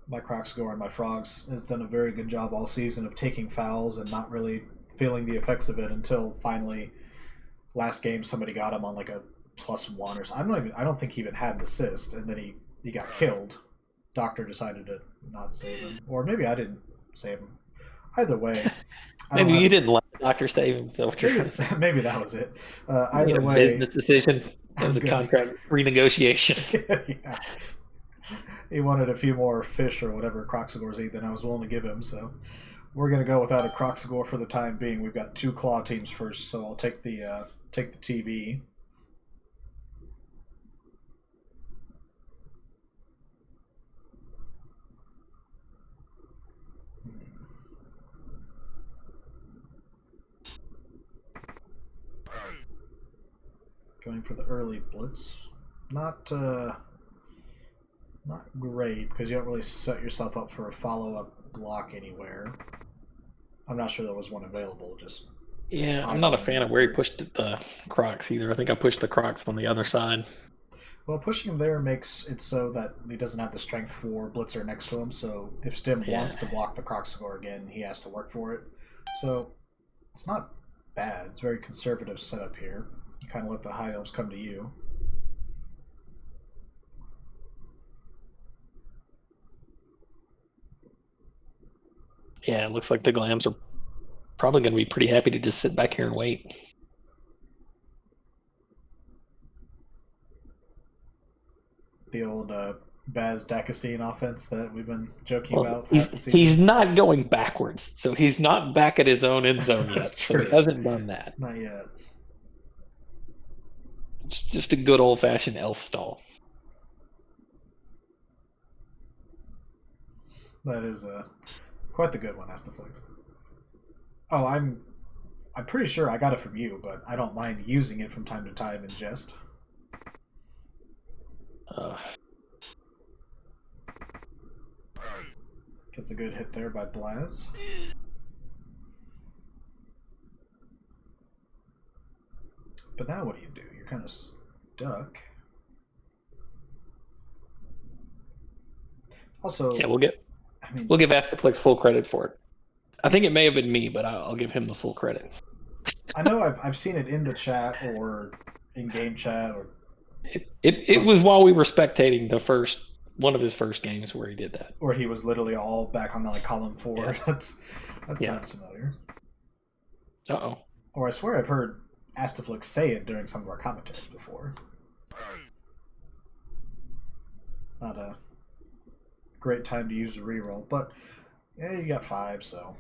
My Croxagore and my Frogs has done a very good job all season of taking fouls and not really feeling the effects of it until finally last game somebody got him on like a +1 or something. I don't think he even had an assist, and then he got killed. Doctor decided to not save him, or maybe I didn't save him. Either way, maybe you didn't let the Doctor save him. So maybe that was it. Either way, business decision. It was a contract renegotiation. Yeah. He wanted a few more fish or whatever Croxagores eat than I was willing to give him, so we're going to go without a Croxagore for the time being. We've got 2 claw teams first, so I'll take the TV. Going for the early blitz. Not great, because you don't really set yourself up for a follow-up block anywhere. I'm not sure there was one available. I'm not a fan of where he pushed the Crocs either. I think I pushed the Crocs on the other side. Well, pushing him there makes it so that he doesn't have the strength for blitzer next to him, so if Stimme wants to block the Croxagore again, he has to work for it. So it's not bad. It's a very conservative setup here. You kind of let the High Elves come to you. Yeah, it looks like the Glams are probably going to be pretty happy to just sit back here and wait. The old Baz Dakistine offense that we've been joking about. He's not going backwards, so he's not back at his own end zone yet. So he hasn't done that. Not yet. It's just a good old-fashioned elf stall. That is quite the good one, Astaflix. Oh, I'm pretty sure I got it from you, but I don't mind using it from time to time in jest. Uh, Gets a good hit there by Blaz. But now what do? You're kind of stuck. Also, yeah, I mean, we'll give Astaflix full credit for it. I think it may have been me, but I'll give him the full credit. I know I've seen it in the chat or in game chat or It was while we were spectating one of his first games where he did that. Where he was literally all back on like column 4. Yeah. That sounds familiar. Uh-oh. Or I swear I've heard Astaflix say it during some of our commentaries before. Not a great time to use a reroll, but yeah, you got 5, so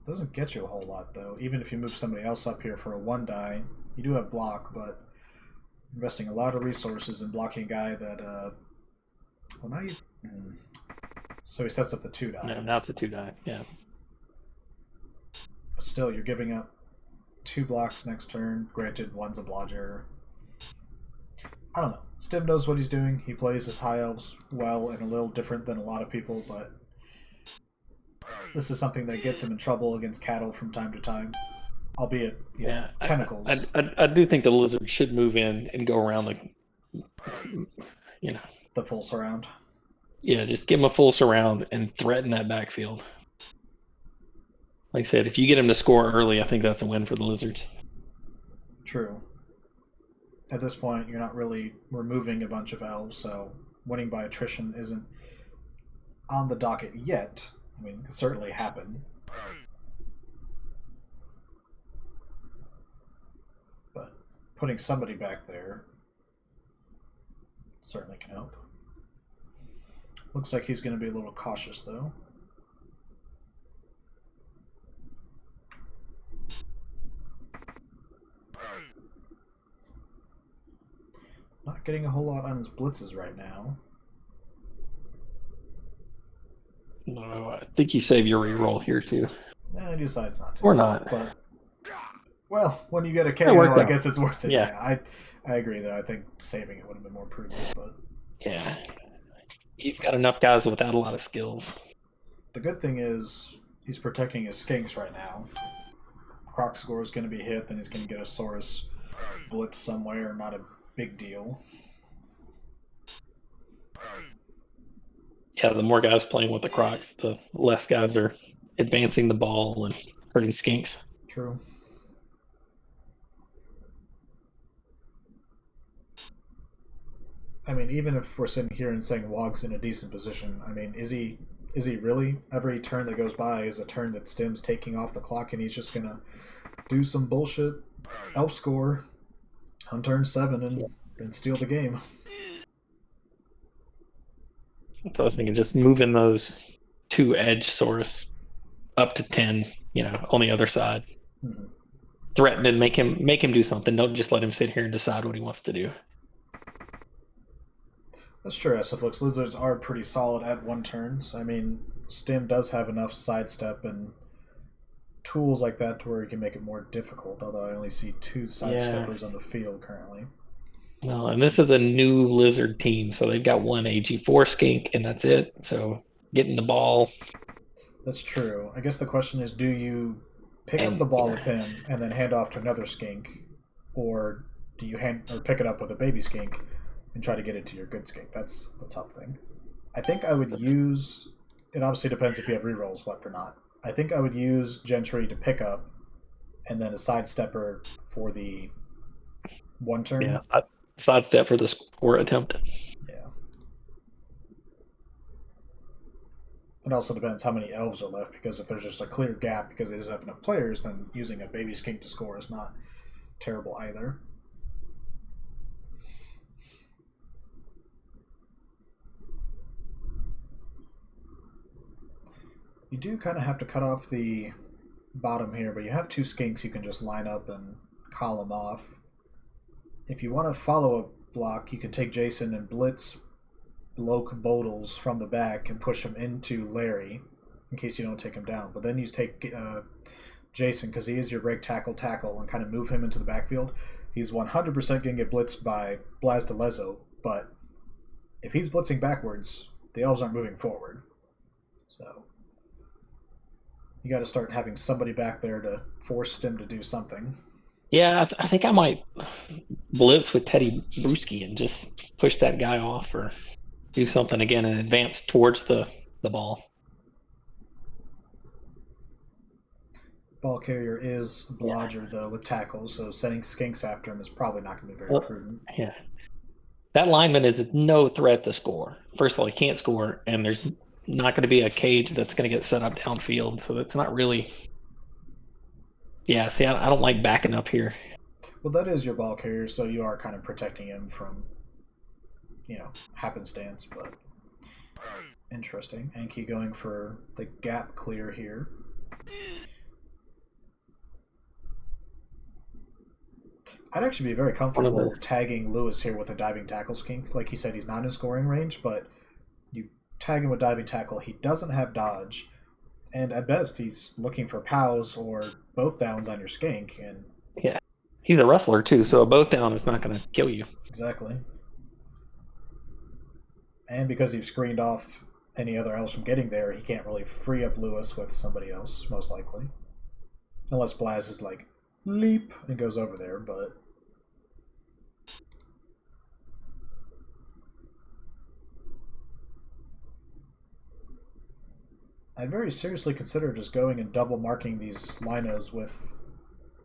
doesn't get you a whole lot though. Even if you move somebody else up here for a 1 die, you do have block, but investing a lot of resources in blocking a guy that well now you so he sets up the 2 die. No, not the 2 die. Yeah. But still, you're giving up 2 blocks next turn. Granted, one's a blodger. I don't know. Stimme knows what he's doing. He plays his high elves well and a little different than a lot of people, but this is something that gets him in trouble against cattle from time to time. Albeit, tentacles. I do think the lizard should move in and go around the full surround. Yeah, just give him a full surround and threaten that backfield. Like I said, if you get him to score early, I think that's a win for the Lizards. True. At this point, you're not really removing a bunch of elves, so winning by attrition isn't on the docket yet. I mean, it could certainly happen. But putting somebody back there certainly can help. Looks like he's going to be a little cautious, though. Not getting a whole lot on his blitzes right now. No, I think you save your reroll here too. He decides not to. Or not. But, well, when you get a KO, I guess it's worth it. Yeah. I agree, though. I think saving it would have been more prudent. But yeah. You've got enough guys without a lot of skills. The good thing is he's protecting his skinks right now. Croc score is going to be hit, then he's going to get a Saurus blitz somewhere. Not a big deal. Yeah, the more guys playing with the Crocs, the less guys are advancing the ball and hurting skinks. True. I mean, even if we're sitting here and saying Waagh's in a decent position, I mean, is he really? Every turn that goes by is a turn that Stimme's taking off the clock, and he's just going to do some bullshit elf score on turn 7 and steal the game. So I was thinking just moving those 2 edge Saurus up to 10, on the other side. Mm-hmm. Threaten and make him do something. Don't just let him sit here and decide what he wants to do. That's true. Astaflix Lizards are pretty solid at 1 turns. I mean, Stimme does have enough sidestep and tools like that to where he can make it more difficult, although I only see 2 sidesteppers on the field currently. No, and this is a new Lizard team, so they've got 1 AG4 skink, and that's it. So getting the ball. That's true. I guess the question is, do you pick up the ball with him and then hand off to another skink, or do you pick it up with a baby skink and try to get it to your good skink? That's the tough thing. I think I would use... It obviously depends if you have rerolls left or not. I think I would use Gentry to pick up and then a sidestepper for the 1 turn. Yeah, sidestep for the score attempt. Yeah. It also depends how many elves are left, because if there's just a clear gap because they doesn't have enough players, then using a baby skink to score is not terrible either. You do kind of have to cut off the bottom here, but you have 2 skinks you can just line up and column off. If you want to follow a block, you can take Jason and blitz Loke Bodles from the back and push him into Larry in case you don't take him down. But then you take Jason, because he is your break tackle, and kind of move him into the backfield. He's 100% going to get blitzed by Blazdelezo, but if he's blitzing backwards, the elves aren't moving forward. So you got to start having somebody back there to force Stimme to do something. Yeah, I think I might blitz with Teddy Bruschi and just push that guy off or do something again and advance towards the ball. Ball carrier is Blodger, though, with tackles, so sending Skinks after him is probably not going to be very prudent. Yeah. That lineman is no threat to score. First of all, he can't score, and there's not going to be a cage that's going to get set up downfield, so that's not really... Yeah, see, I don't like backing up here. Well, that is your ball carrier, so you are kind of protecting him from, happenstance, but interesting. Anki going for the gap clear here. I'd actually be very comfortable tagging Lewis here with a diving tackle skink. Like he said, he's not in scoring range, but you tag him with diving tackle. He doesn't have dodge, and at best, he's looking for pows or both downs on your skink. And yeah, he's a ruffler too, so a both down is not going to kill you. Exactly. And because you've screened off any other elves from getting there, he can't really free up Lewis with somebody else, most likely. Unless Blaz is like, leap, and goes over there, but... I'd very seriously consider just going and double marking these linos with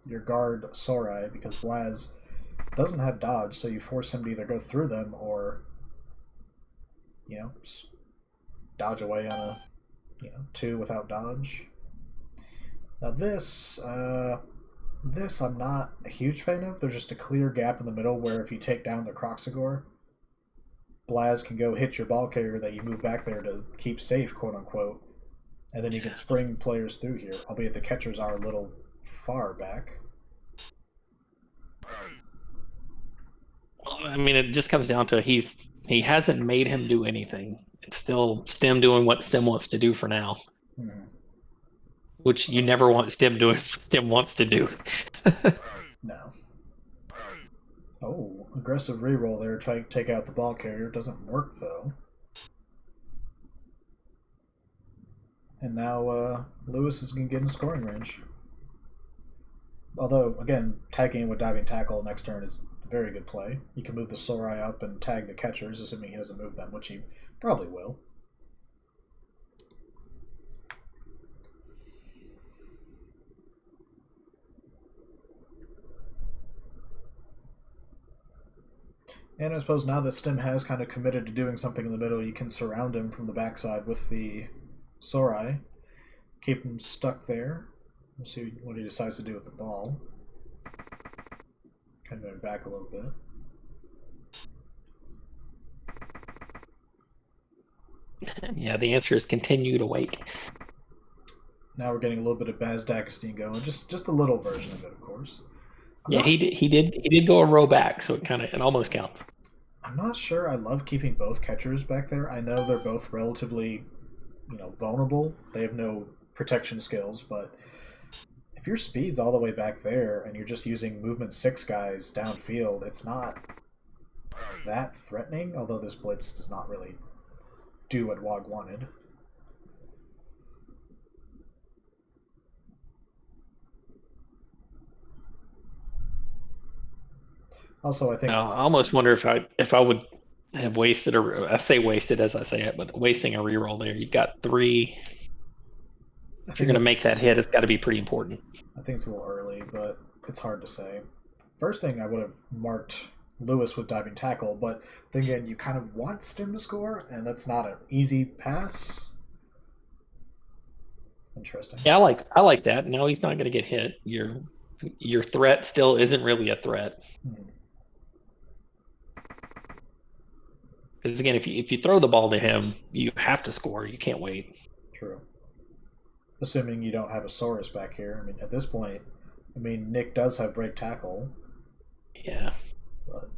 your guard Sorai, because Blaz doesn't have dodge, so you force him to either go through them or, dodge away on a, 2 without dodge. Now this I'm not a huge fan of. There's just a clear gap in the middle where if you take down the Croxagore, Blaz can go hit your ball carrier that you move back there to keep safe, quote unquote. And then you can spring players through here, albeit the catchers are a little far back. I mean, it just comes down to he hasn't made him do anything. It's still Stimme doing what Stimme wants to do for now. Which you never want Stimme doing what Stimme wants to do. No. Oh, aggressive reroll there. Try to take out the ball carrier. Doesn't work, though. And now Lewis is going to get in scoring range. Although, again, tagging with diving tackle next turn is a very good play. You can move the Sorai up and tag the catchers, assuming he doesn't move them, which he probably will. And I suppose now that Stimme has kind of committed to doing something in the middle, you can surround him from the backside with the Sorai. Keep him stuck there. We'll see what he decides to do with the ball. Kind of going back a little bit. Yeah, the answer is continue to wait. Now we're getting a little bit of Baz Dagestine going. Just a little version of it, of course. He did go a row back, so it almost counts. I'm not sure I love keeping both catchers back there. I know they're both relatively, vulnerable. They have no protection skills, but if your speed's all the way back there and you're just using movement 6 guys downfield, it's not that threatening, although this blitz does not really do what Waagh wanted. Also, I think I almost wonder if I would have wasted I say wasted as I say it, but wasting a reroll there. You've got 3. If you're going to make that hit, it's got to be pretty important. I think it's a little early, but it's hard to say. First thing, I would have marked Lewis with diving tackle, but then again, you kind of want Stimme to score, and that's not an easy pass. Interesting. Yeah, I like that. No, he's not going to get hit. Your threat still isn't really a threat. Because again, if you throw the ball to him, you have to score. You can't wait. True. Assuming you don't have a Saurus back here. I mean, at this point, Nick does have break tackle. Yeah. But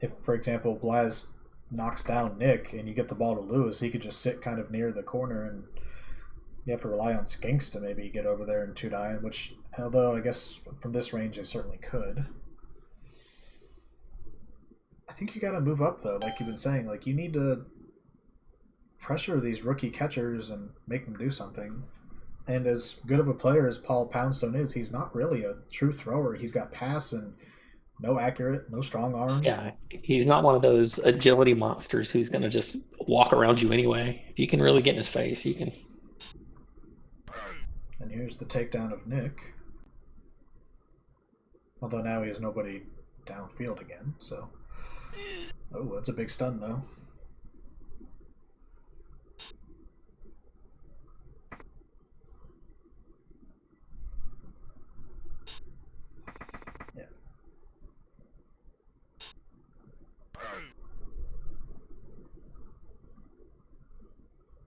if, for example, Blaz knocks down Nick and you get the ball to Lewis, he could just sit kind of near the corner and You have to rely on skinks to maybe get over there and 2-die, which, although I guess from this range they certainly could. I think you got to move up though, like you've been saying. Like you need to pressure these rookie catchers and make them do something. And as good of a player as Paul Poundstone is, he's not really a true thrower. He's got pass and no accurate, no strong arm. Yeah, he's not one of those agility monsters who's going to just walk around you anyway. If you can really get in his face, you can. And here's the takedown of Nick. Although now he has nobody downfield again, so. Oh, that's a big stun though. Yeah.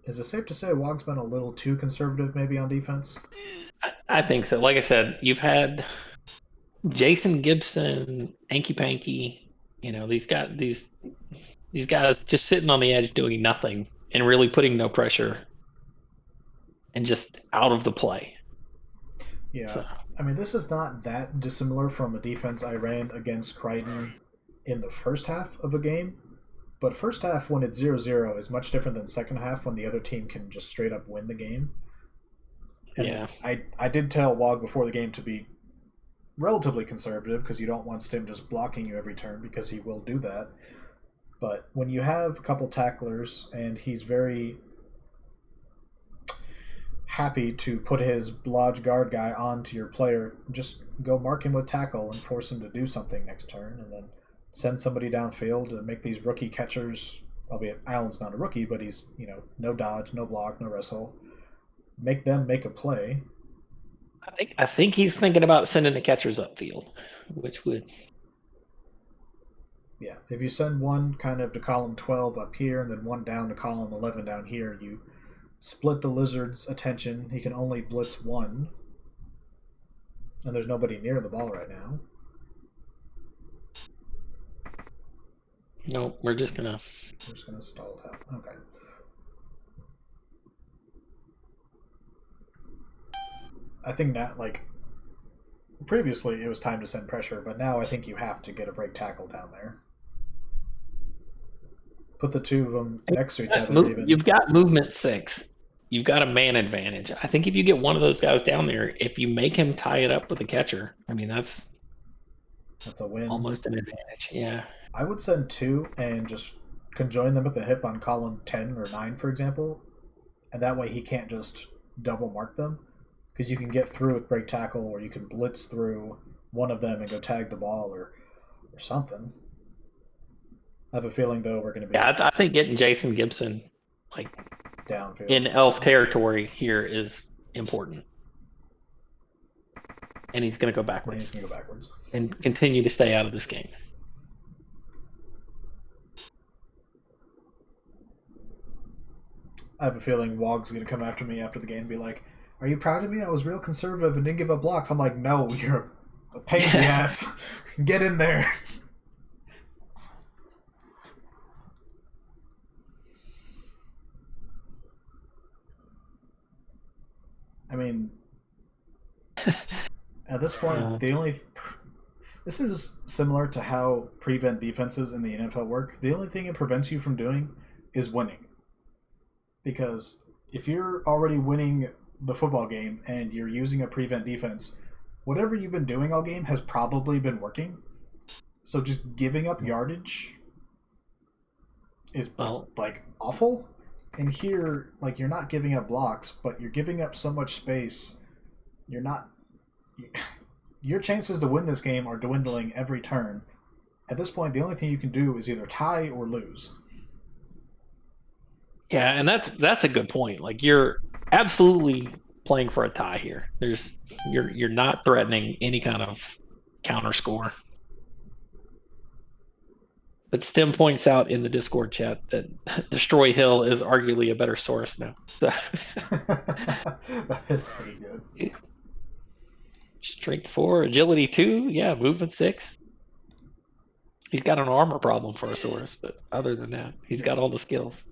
Is it safe to say Wag's been a little too conservative maybe on defense? I think so. Like I said, you've had Jason Gibson, Anky Panky. These guys just sitting on the edge doing nothing and really putting no pressure and just out of the play. Yeah. So. I mean, this is not that dissimilar from a defense I ran against Crichton in the first half of a game. But first half, when it's 0-0, is much different than second half when the other team can just straight up win the game. And Yeah. I did tell Waagh before the game to be relatively conservative because you don't want Stimme just blocking you every turn because he will do that. But when you have a couple tacklers and he's very happy to put his lodge guard guy onto your player, just go mark him with tackle and force him to do something next turn, and then send somebody downfield to make these rookie catchers, albeit Allen's not a rookie, but he's, no dodge, no block, no wrestle. Make them make a play. I think he's thinking about sending the catchers upfield, which would. Yeah, if you send one kind of to column 12 up here and then one down to column 11 down here, you split the lizard's attention. He can only blitz one. And there's nobody near the ball right now. No, we're just gonna stall it out. Okay. I think that, previously it was time to send pressure, but now I think you have to get a break tackle down there. Put the two of them next to each other. You've got movement 6. You've got a man advantage. I think if you get one of those guys down there, if you make him tie it up with a catcher, I mean that's a win. Almost an advantage. Yeah. I would send 2 and just conjoin them at the hip on column 10 or 9, for example, and that way he can't just double mark them, because you can get through with break tackle, or you can blitz through one of them and go tag the ball or something. I have a feeling though we're going to be. Yeah, I think getting Jason Gibson downfield in elf territory here is important, and he's going to go backwards. And continue to stay out of this game. I have a feeling Wagh's going to come after me after the game and be like, "Are you proud of me? I was real conservative and didn't give up blocks." I'm like, "No, you're a pansy ass. Get in there." I mean, at this point, this is similar to how prevent defenses in the NFL work. The only thing it prevents you from doing is winning. Because if you're already winning the football game and you're using a prevent defense, whatever you've been doing all game has probably been working. So just giving up yardage is awful. And here, you're not giving up blocks, but you're giving up so much space. Your chances to win this game are dwindling every turn. At this point, the only thing you can do is either tie or lose. Yeah, and that's a good point. You're absolutely playing for a tie here. You're not threatening any kind of counter score. But Stim points out in the Discord chat that Destroy Hill is arguably a better source now. So. That is pretty good. Strength 4, agility 2, yeah, movement 6. He's got an armor problem for a Saurus, but other than that, he's got all the skills.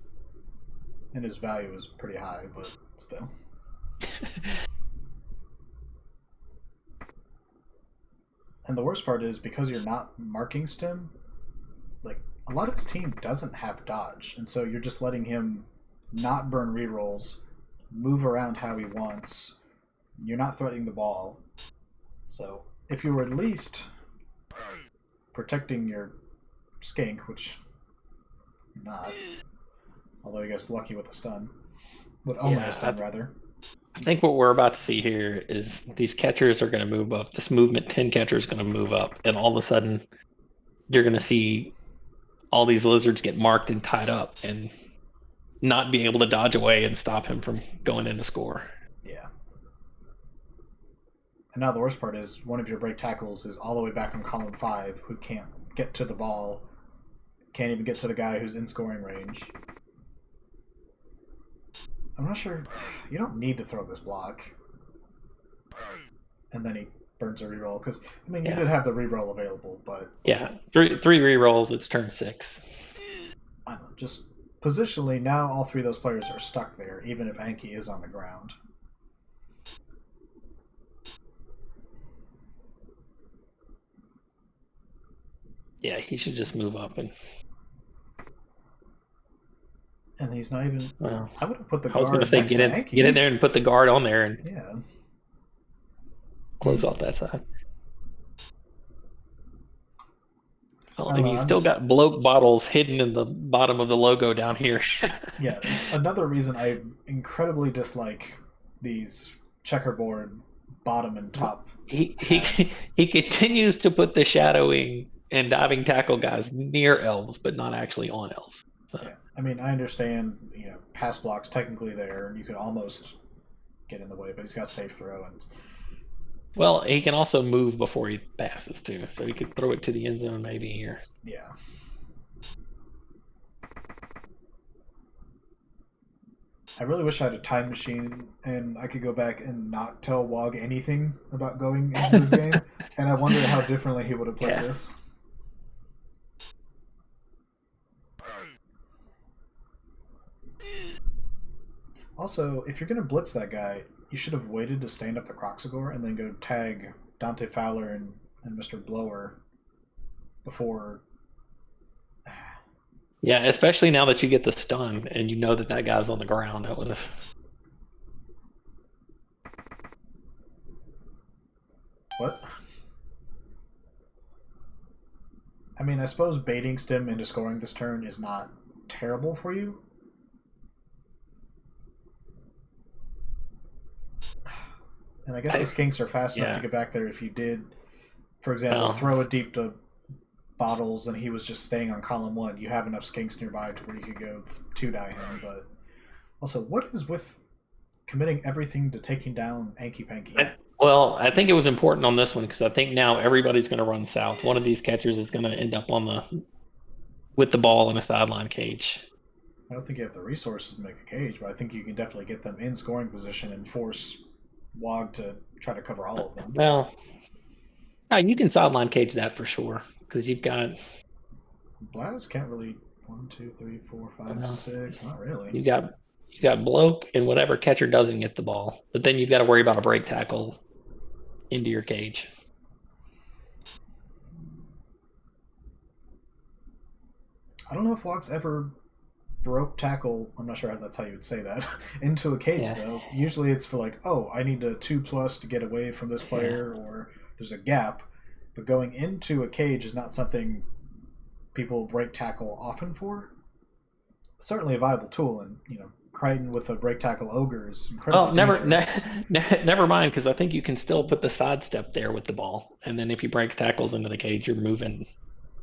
And his value is pretty high, but still. And the worst part is because you're not marking Stim, like a lot of his team doesn't have dodge, and so you're just letting him not burn rerolls, move around how he wants. You're not threatening the ball. So if you were at least protecting your skink, which you're not, although I guess lucky with a stun, with only a Yeah, stun rather. I think what we're about to see here is these catchers are going to move up. This movement 10 catcher is going to move up, and all of a sudden you're going to see all these lizards get marked and tied up and not be able to dodge away and stop him from going in to score. Yeah. And now the worst part is one of your break tackles is all the way back in column 5 who can't get to the ball, can't even get to the guy who's in scoring range. I'm not sure. You don't need to throw this block. And then he burns a reroll. Because, I mean, you did have the reroll available, but. Yeah, three rerolls, it's turn 6. I don't know, just positionally, now all three of those players are stuck there, even if Anki is on the ground. Yeah, he should just move up and. And he's not even. Well, I would have put the I was going to guard say next to Anki. get in there and put the guard on there and close off that side. Well, and you still got bloat bottles hidden in the bottom of the logo down here. Yeah, it's another reason I incredibly dislike these checkerboard bottom and top. He continues to put the shadowing and diving tackle guys near elves, but not actually on elves. So. Yeah, I mean, I understand, pass blocks technically there, and you could almost get in the way, but he's got safe throw. And well, he can also move before he passes, too, so he could throw it to the end zone maybe here. Yeah. I really wish I had a time machine and I could go back and not tell Waagh anything about going into this game, and I wonder how differently he would have played this. Also, if you're going to blitz that guy, you should have waited to stand up the Croxagore and then go tag Dante Fowler and Mr. Blower before. Yeah, especially now that you get the stun and you know that that guy's on the ground. That would have. What? I mean, I suppose baiting Stimme into scoring this turn is not terrible for you. And I guess the skinks are fast enough to get back there if you did, for example, throw it deep to Bottles and he was just staying on column 1. You have enough skinks nearby to where you could go 2-die him. But also, what is with committing everything to taking down Anki Panky? Well, I think it was important on this one because I think now everybody's going to run south. One of these catchers is going to end up with the ball in a sideline cage. I don't think you have the resources to make a cage, but I think you can definitely get them in scoring position and force Waagh to try to cover all of them. Well, you can sideline cage that for sure because you've got. Blaz can't really 1, 2, 3, 4, 5, 6. Not really. You got bloke and whatever catcher doesn't get the ball, but then you've got to worry about a break tackle into your cage. I don't know if Waagh's ever broke tackle. I'm not sure that's how you would say that into a cage though. Usually it's for like, oh, I need a 2+ to get away from this player, or there's a gap. But going into a cage is not something people break tackle often for. Certainly a viable tool, and Crichton with a break tackle ogre is incredibly dangerous. Never mind, because I think you can still put the sidestep there with the ball, and then if he breaks tackles into the cage, you're moving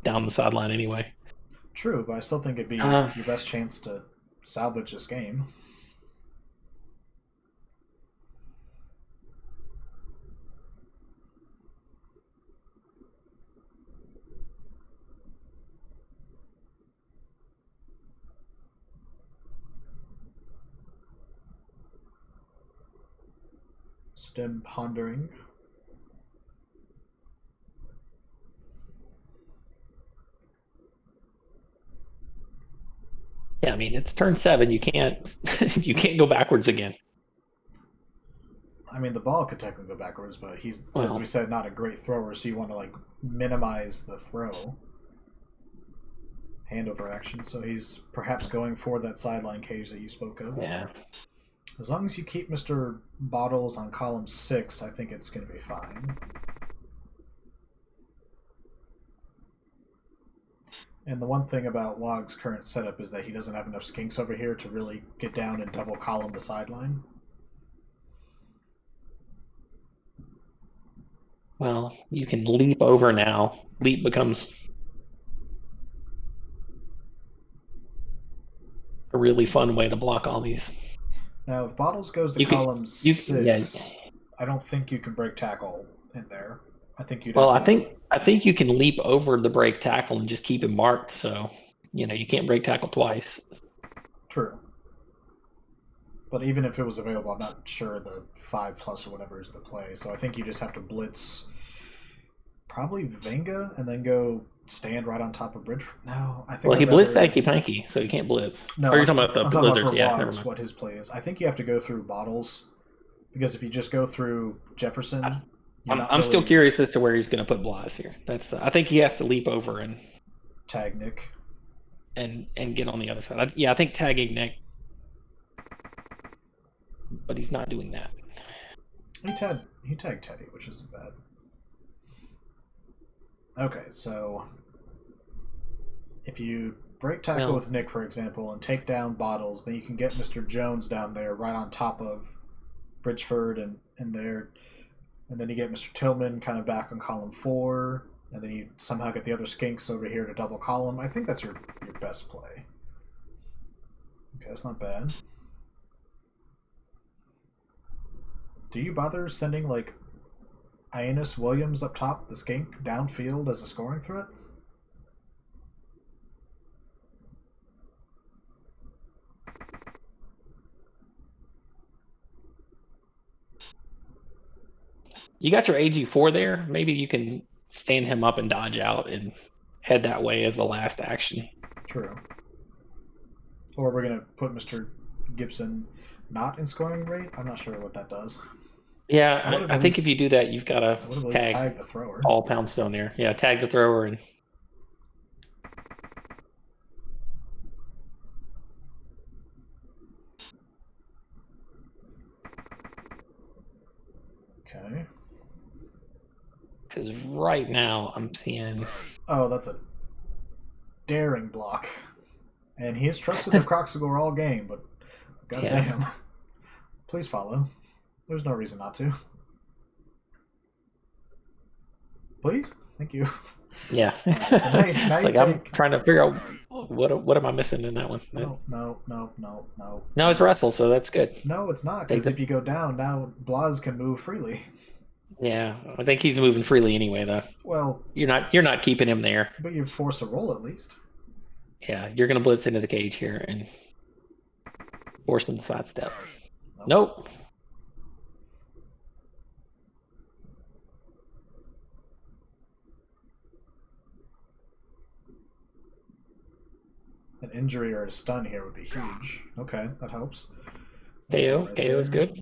down the sideline anyway. True, but I still think it'd be your best chance to salvage this game. Stimme pondering. Yeah, I mean it's turn 7. You can't go backwards again. I mean, the ball could technically go backwards, but he's, as we Well, said, not a great thrower, so you want to like minimize the throw. Handover action, so he's perhaps going for that sideline cage that you spoke of. yeah. As long as you keep Mr. Bottles on column 6, I think it's going to be fine. And the one thing about Waagh's current setup is that he doesn't have enough skinks over here to really get down and double column the sideline. Well, you can leap over now. Leap becomes a really fun way to block all these. Now, if Bottles goes to You can, column you 6, yeah. I don't think you can break tackle in there. I think you'd Well, have to... I think you can leap over the break tackle and just keep him marked. So, you can't break tackle twice. True. But even if it was available, I'm not sure the 5+ or whatever is the play. So I think you just have to blitz probably Venga and then go stand right on top of Bridge. No, I think Well, he I'd blitzed rather... Hanky Panky, so you can't blitz. No, Or you're talking about I'm the talking about Blizzards. for Yeah, never Wags, mind. what his play is. I think you have to go through Bottles because if you just go through Jefferson, you're not I'm still really curious as to where he's going to put Blas here. I think he has to leap over tag Nick. and get on the other side. I think tagging Nick, but he's not doing that. He tagged Teddy, which isn't bad. Okay, so if you break tackle with Nick, for example, and take down Bottles, then you can get Mr. Jones down there right on top of Bridgeford and there. And then you get Mr. Tillman kind of back on column 4. And then you somehow get the other skinks over here to double column. I think that's your best play. Okay, that's not bad. Do you bother sending, like, Ionis Williams up top, the skink, downfield as a scoring threat? You got your AG4 there. Maybe you can stand him up and dodge out and head that way as the last action. True. Or we're going to put Mr. Gibson not in scoring rate? I'm not sure what that does. Yeah, I think if you do that, you've got to tag the thrower. All Poundstone there. Yeah, tag the thrower and. Okay. Because right now I'm seeing. Oh, that's a daring block. And he has trusted the Croxagore all game, but goddamn. Yeah. Please follow. There's no reason not to. Please? Thank you. Yeah. So now like I'm trying to figure out what am I missing in that one. No. No, it's Russell, so that's good. No, it's not, because if you go down, now Blas can move freely. Yeah, I think he's moving freely anyway, though. Well, you're not keeping him there. But you force a roll at least. Yeah, you're gonna blitz into the cage here and force him to sidestep. Nope. An injury or a stun here would be huge. Okay, that helps. KO is good.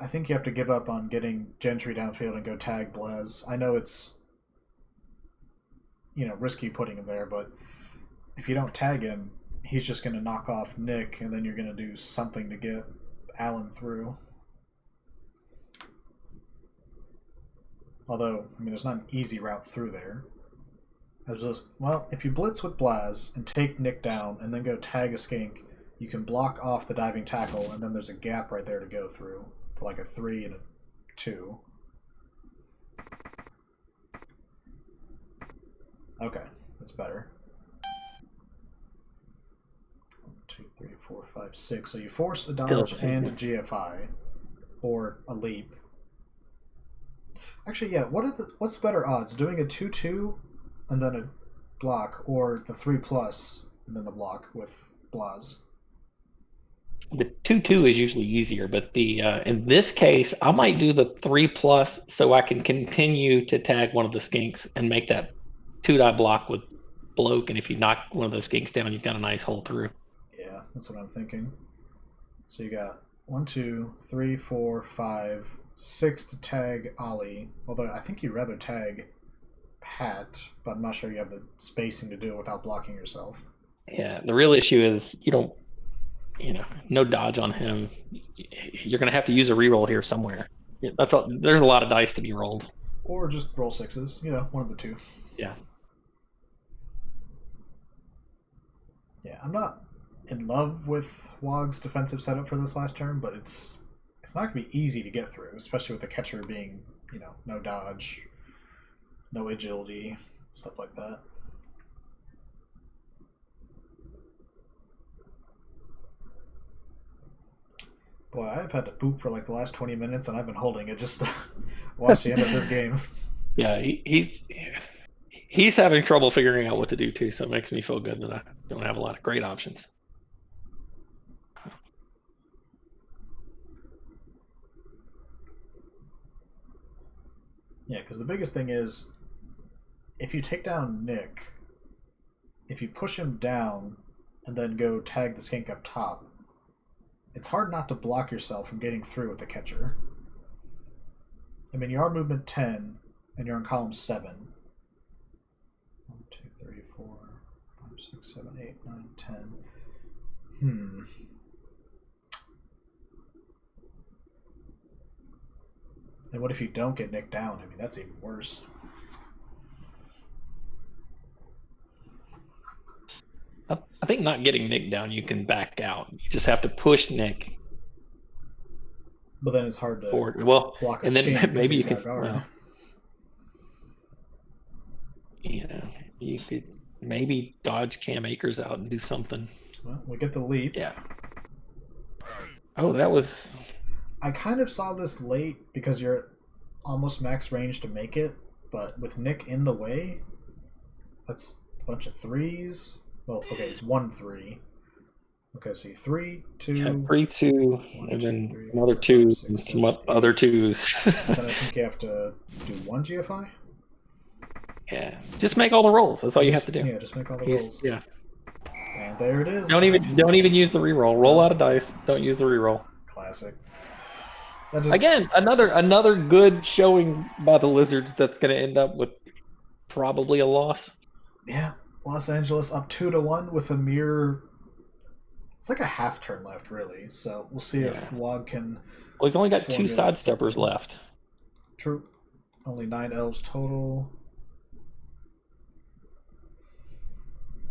I think you have to give up on getting Gentry downfield and go tag Blaz. I know it's, risky putting him there, but if you don't tag him, he's just going to knock off Nick, and then you're going to do something to get Allen through. Although, there's not an easy route through there. If you blitz with Blaz and take Nick down and then go tag a skink, you can block off the diving tackle, and then there's a gap right there to go through for like a 3 and a 2. Okay, that's better. 1, 2, 3, 4, 5, 6. So you force a dodge and a GFI, or a leap. Actually, yeah. What's the better odds? Doing a 2-2 and then a block, or the 3+ and then the block with Blaz? The 2-2 is usually easier, but the in this case, I might do the 3+ so I can continue to tag one of the skinks and make that 2-die block with bloke. And if you knock one of those skinks down, you've got a nice hole through. Yeah, that's what I'm thinking. So you got 1, 2, 3, 4, 5, 6 to tag Ollie. Although I think you'd rather tag Pat, but I'm not sure you have the spacing to do it without blocking yourself. Yeah, the real issue is you don't, no dodge on him. You're going to have to use a reroll here somewhere. Yeah, there's a lot of dice to be rolled. Or just roll sixes, one of the two. Yeah. Yeah, I'm not in love with Waagh's defensive setup for this last turn, but it's not going to be easy to get through, especially with the catcher being, no dodge, no agility, stuff like that. Boy, I've had to poop for like the last 20 minutes, and I've been holding it just to watch the end of this game. Yeah, he's having trouble figuring out what to do too, so it makes me feel good that I don't have a lot of great options. Yeah, because the biggest thing is, if you take down Nick, if you push him down and then go tag the skink up top, it's hard not to block yourself from getting through with the catcher. I mean, you are movement 10, and you're on column 7. 1, 2, 3, 4, 5, 6, 7, 8, 9, 10. And what if you don't get Nick down? I mean, that's even worse. I think not getting Nick down, you can back out. You just have to push Nick. But then it's hard to forward. Well, block a and then skink maybe you could. You could maybe dodge Cam Akers out and do something. Well, we get the leap. Yeah. Oh, that was. I kind of saw this late because you're almost max range to make it, but with Nick in the way, that's a bunch of threes. Well, okay, it's 1 3. Okay, so 3, 2. Yeah, 3, 2, 1, and 2, then 3, another 4, 2, 5, 6, and 7, some 8. other 2s. Then I think you have to do 1 GFI. Yeah, just make all the rolls. That's all you have to do. Yeah, just make all the rolls. Yeah. And there it is. Don't even use the reroll. Roll out of dice. Don't use the reroll. Classic. Again, another good showing by the Lizards that's going to end up with probably a loss. Yeah, Los Angeles up 2-1 with a mere. It's like a half turn left, really. So we'll see if Waagh can. Well, he's only got 2 sidesteppers left. True. Only 9 elves total.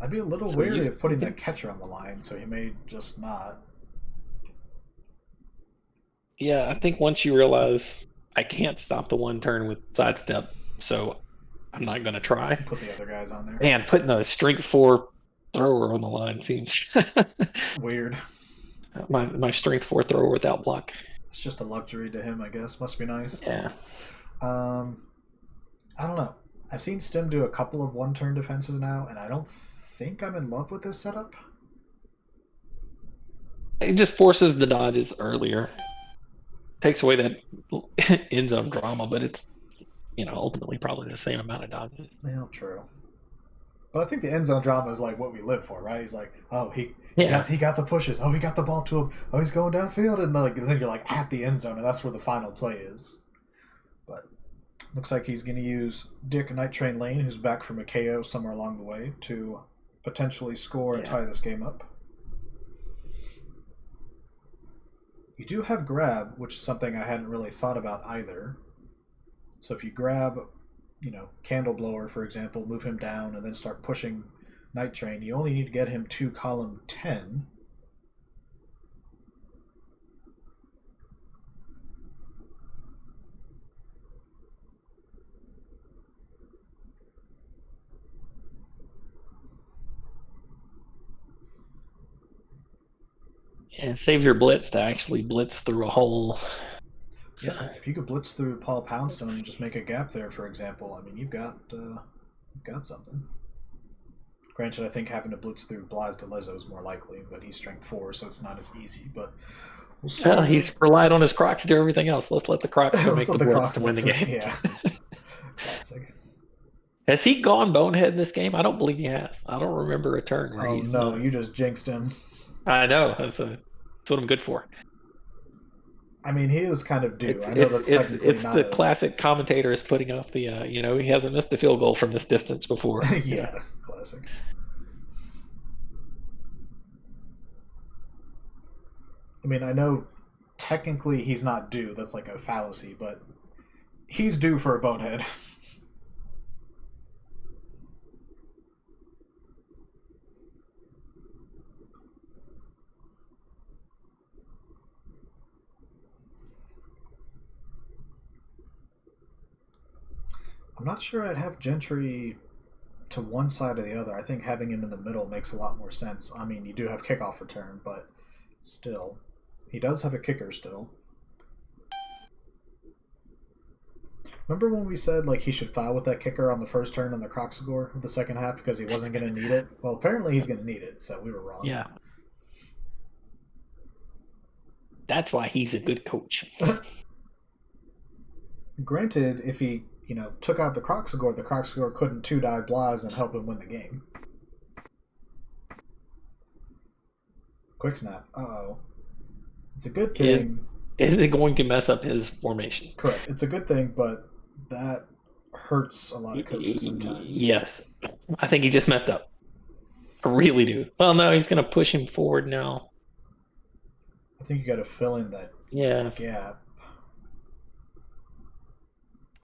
I'd be a little wary of putting that catcher on the line, so he may just not. Yeah, I think once you realize I can't stop the 1 turn with sidestep, so I'm not going to try. Put the other guys on there. Man, putting a strength 4 thrower on the line seems weird. My strength 4 thrower without block. It's just a luxury to him, I guess. Must be nice. Yeah. I don't know. I've seen Stimme do a couple of 1-turn defenses now, and I don't think I'm in love with this setup. It just forces the dodges earlier. Takes away that end zone drama, but it's ultimately probably the same amount of dodges. Yeah, true. But I think the end zone drama is like what we live for, right? He's like, oh, he got the pushes. Oh, he got the ball to him. Oh, he's going downfield, and then you're like at the end zone, and that's where the final play is. But looks like he's going to use Dick Night Train Lane, who's back from a KO somewhere along the way, to potentially score and tie this game up. You do have grab, which is something I hadn't really thought about either. So if you grab, Candle Blower, for example, move him down and then start pushing Night Train, you only need to get him to column 10. And save your blitz to actually blitz through a hole. So. Yeah, if you could blitz through Paul Poundstone and just make a gap there, for example, I mean, you've got something. Granted, I think having to blitz through Blas de Lezo is more likely, but he's strength 4, so it's not as easy. But we'll see. Well, he's relied on his Crocs to do everything else. Let's let the Crocs make the blitz to win the game. Yeah. Classic. Has he gone bonehead in this game? I don't believe he has. I don't remember a turn where he's. No, you just jinxed him. I know. That's what I'm good for. I mean, he is kind of due. It's I know it's that's it's technically it's not the a. classic commentators putting up the he hasn't missed a field goal from this distance before. Yeah, classic. I mean, I know technically he's not due. That's like a fallacy, but he's due for a bonehead. I'm not sure I'd have Gentry to one side or the other. I think having him in the middle makes a lot more sense. I mean, you do have kickoff return, but still, he does have a kicker still. Remember when we said like he should foul with that kicker on the first turn in the Croc score of the second half because he wasn't going to need it? Well, apparently he's going to need it, so we were wrong. Yeah, that's why he's a good coach. Granted, if he took out the Croc score couldn't two die Blas and help him win the game. Quick snap. Uh-oh. It's a good thing. Is it going to mess up his formation? Correct. It's a good thing, but that hurts a lot of coaches sometimes. Yes, I think he just messed up. I really do. Well, no, he's going to push him forward now. I think you got to fill in that gap.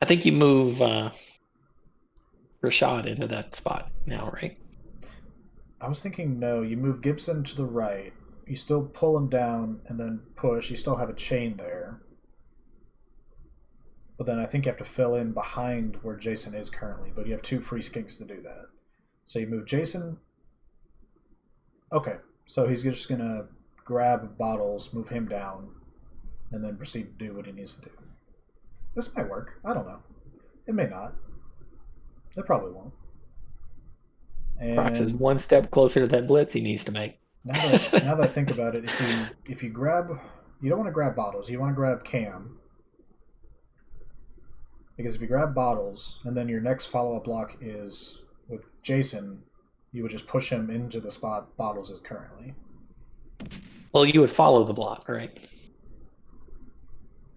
I think you move Rashad into that spot now, right? I was thinking no. You move Gibson to the right. You still pull him down and then push. You still have a chain there. But then I think you have to fill in behind where Jason is currently. But you have two free skinks to do that. So you move Jason. Okay. So he's just going to grab Bottles, move him down, and then proceed to do what he needs to do. This might work. I don't know. It may not. It probably won't. And Crocs is one step closer to that blitz he needs to make. now that I think about it, if you grab, you don't want to grab Bottles. You want to grab Cam, because if you grab Bottles and then your next follow-up block is with Jason, you would just push him into the spot Bottles is currently. Well, you would follow the block, right?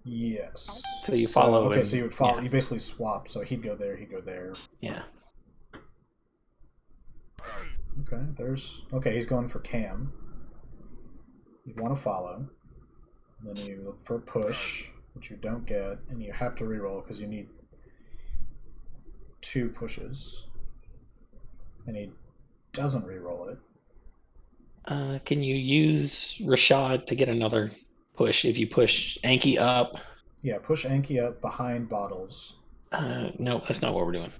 Yes. So you follow. Okay, him. so you would follow. Yeah. You basically swap. So he'd go there. He'd go there. Yeah. Okay. He's going for Cam. You want to follow, and then you look for a push, which you don't get, and you have to reroll because you need two pushes, and he doesn't reroll it. Can you use Rashad to get another push if you push Anki up? Yeah, push Anki up behind Bottles. No, that's not what we're doing.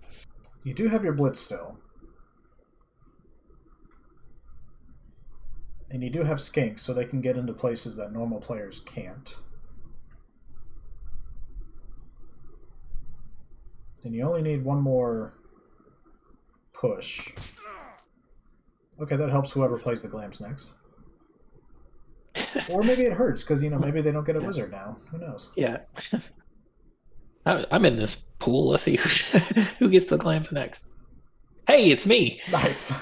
You do have your blitz still. And you do have skinks, so they can get into places that normal players can't. And you only need one more push. Okay, that helps whoever plays the Glams next. Or maybe it hurts, because, maybe they don't get a wizard now. Who knows? Yeah. I'm in this pool. Let's see who gets the Glams next. Hey, it's me. Nice.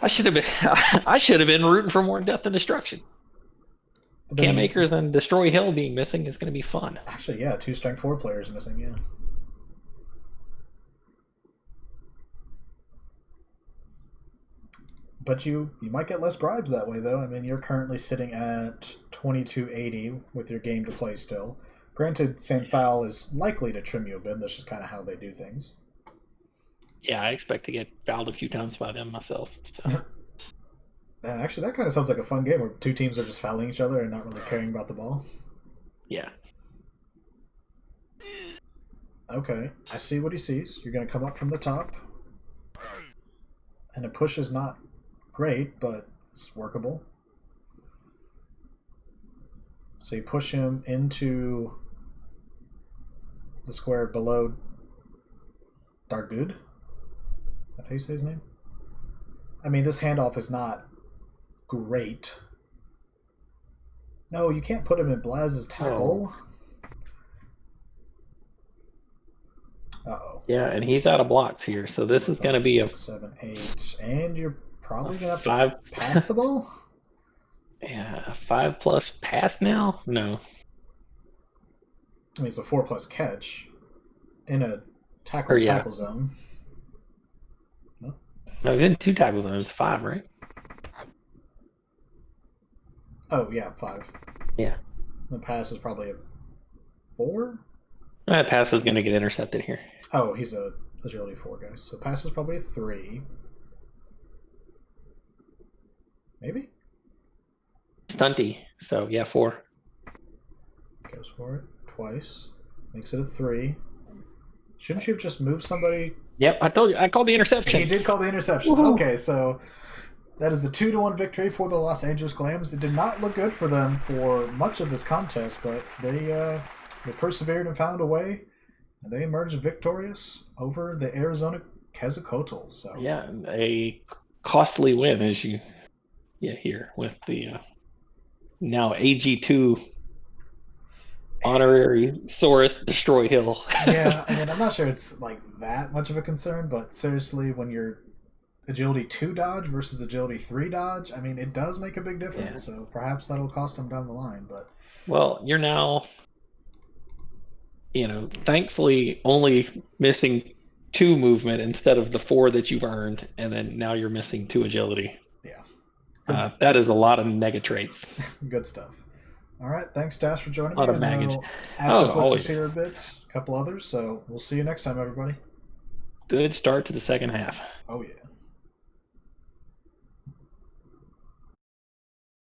I should have been rooting for more death and destruction. Cam Akers and Destroy Hill being missing is going to be fun. Actually, yeah, 2 strength 4 players missing, yeah. But you might get less bribes that way, though. I mean, you're currently sitting at 2280 with your game to play still. Granted, St. Foul is likely to trim you a bit. That's just kind of how they do things. Yeah, I expect to get fouled a few times by them myself. So. And actually, that kind of sounds like a fun game where two teams are just fouling each other and not really caring about the ball. Yeah. Okay, I see what he sees. You're going to come up from the top. And a push is not great, but it's workable. So you push him into the square below Dargood. Is that how you say his name? I mean, this handoff is not great. No, you can't put him in Blaz's tackle. Uh-oh. Yeah, and he's out of blocks here, so this is going to be 6, 7, 8, and you're probably going to have to pass the ball? Yeah, 5+ pass now? No. I mean, it's a 4+ catch in a Or tackle yeah, tackle zone. no, he's in 2 tackle zones, 5, right? Oh yeah, 5. Yeah, The pass is probably a 4. that pass is going to get intercepted here. Oh, he's a agility 4 guy. So pass is probably a 3. Maybe Stunty, so yeah, 4. goes for it twice. Makes it a 3. Shouldn't you have just moved somebody? Yep, I told you, I called the interception. He did call the interception. Woohoo. Okay, so that is a 2-1 victory for the Los Angeles Glams. It did not look good for them for much of this contest, but they persevered and found a way, and they emerged victorious over the Arizona Quetzalcoatl. So Yeah, a costly win, as you hear, with the now AG2 honorary Saurus Destroy Hill. yeah, I mean, I'm not sure it's like that much of a concern, but seriously, when you're agility 2 dodge versus agility 3 dodge, I mean, it does make a big difference. Yeah. So perhaps that'll cost them down the line. But Well, you're now, thankfully only missing 2 movement instead of the 4 that you've earned, and then now you're missing 2 agility. yeah, that is a lot of nega traits. good stuff. All right, thanks, Dash, for joining A lot me. of baggage. Astroflix Always. is here a bit, a couple others. So we'll see you next time, everybody. Good start to the second half. Oh yeah.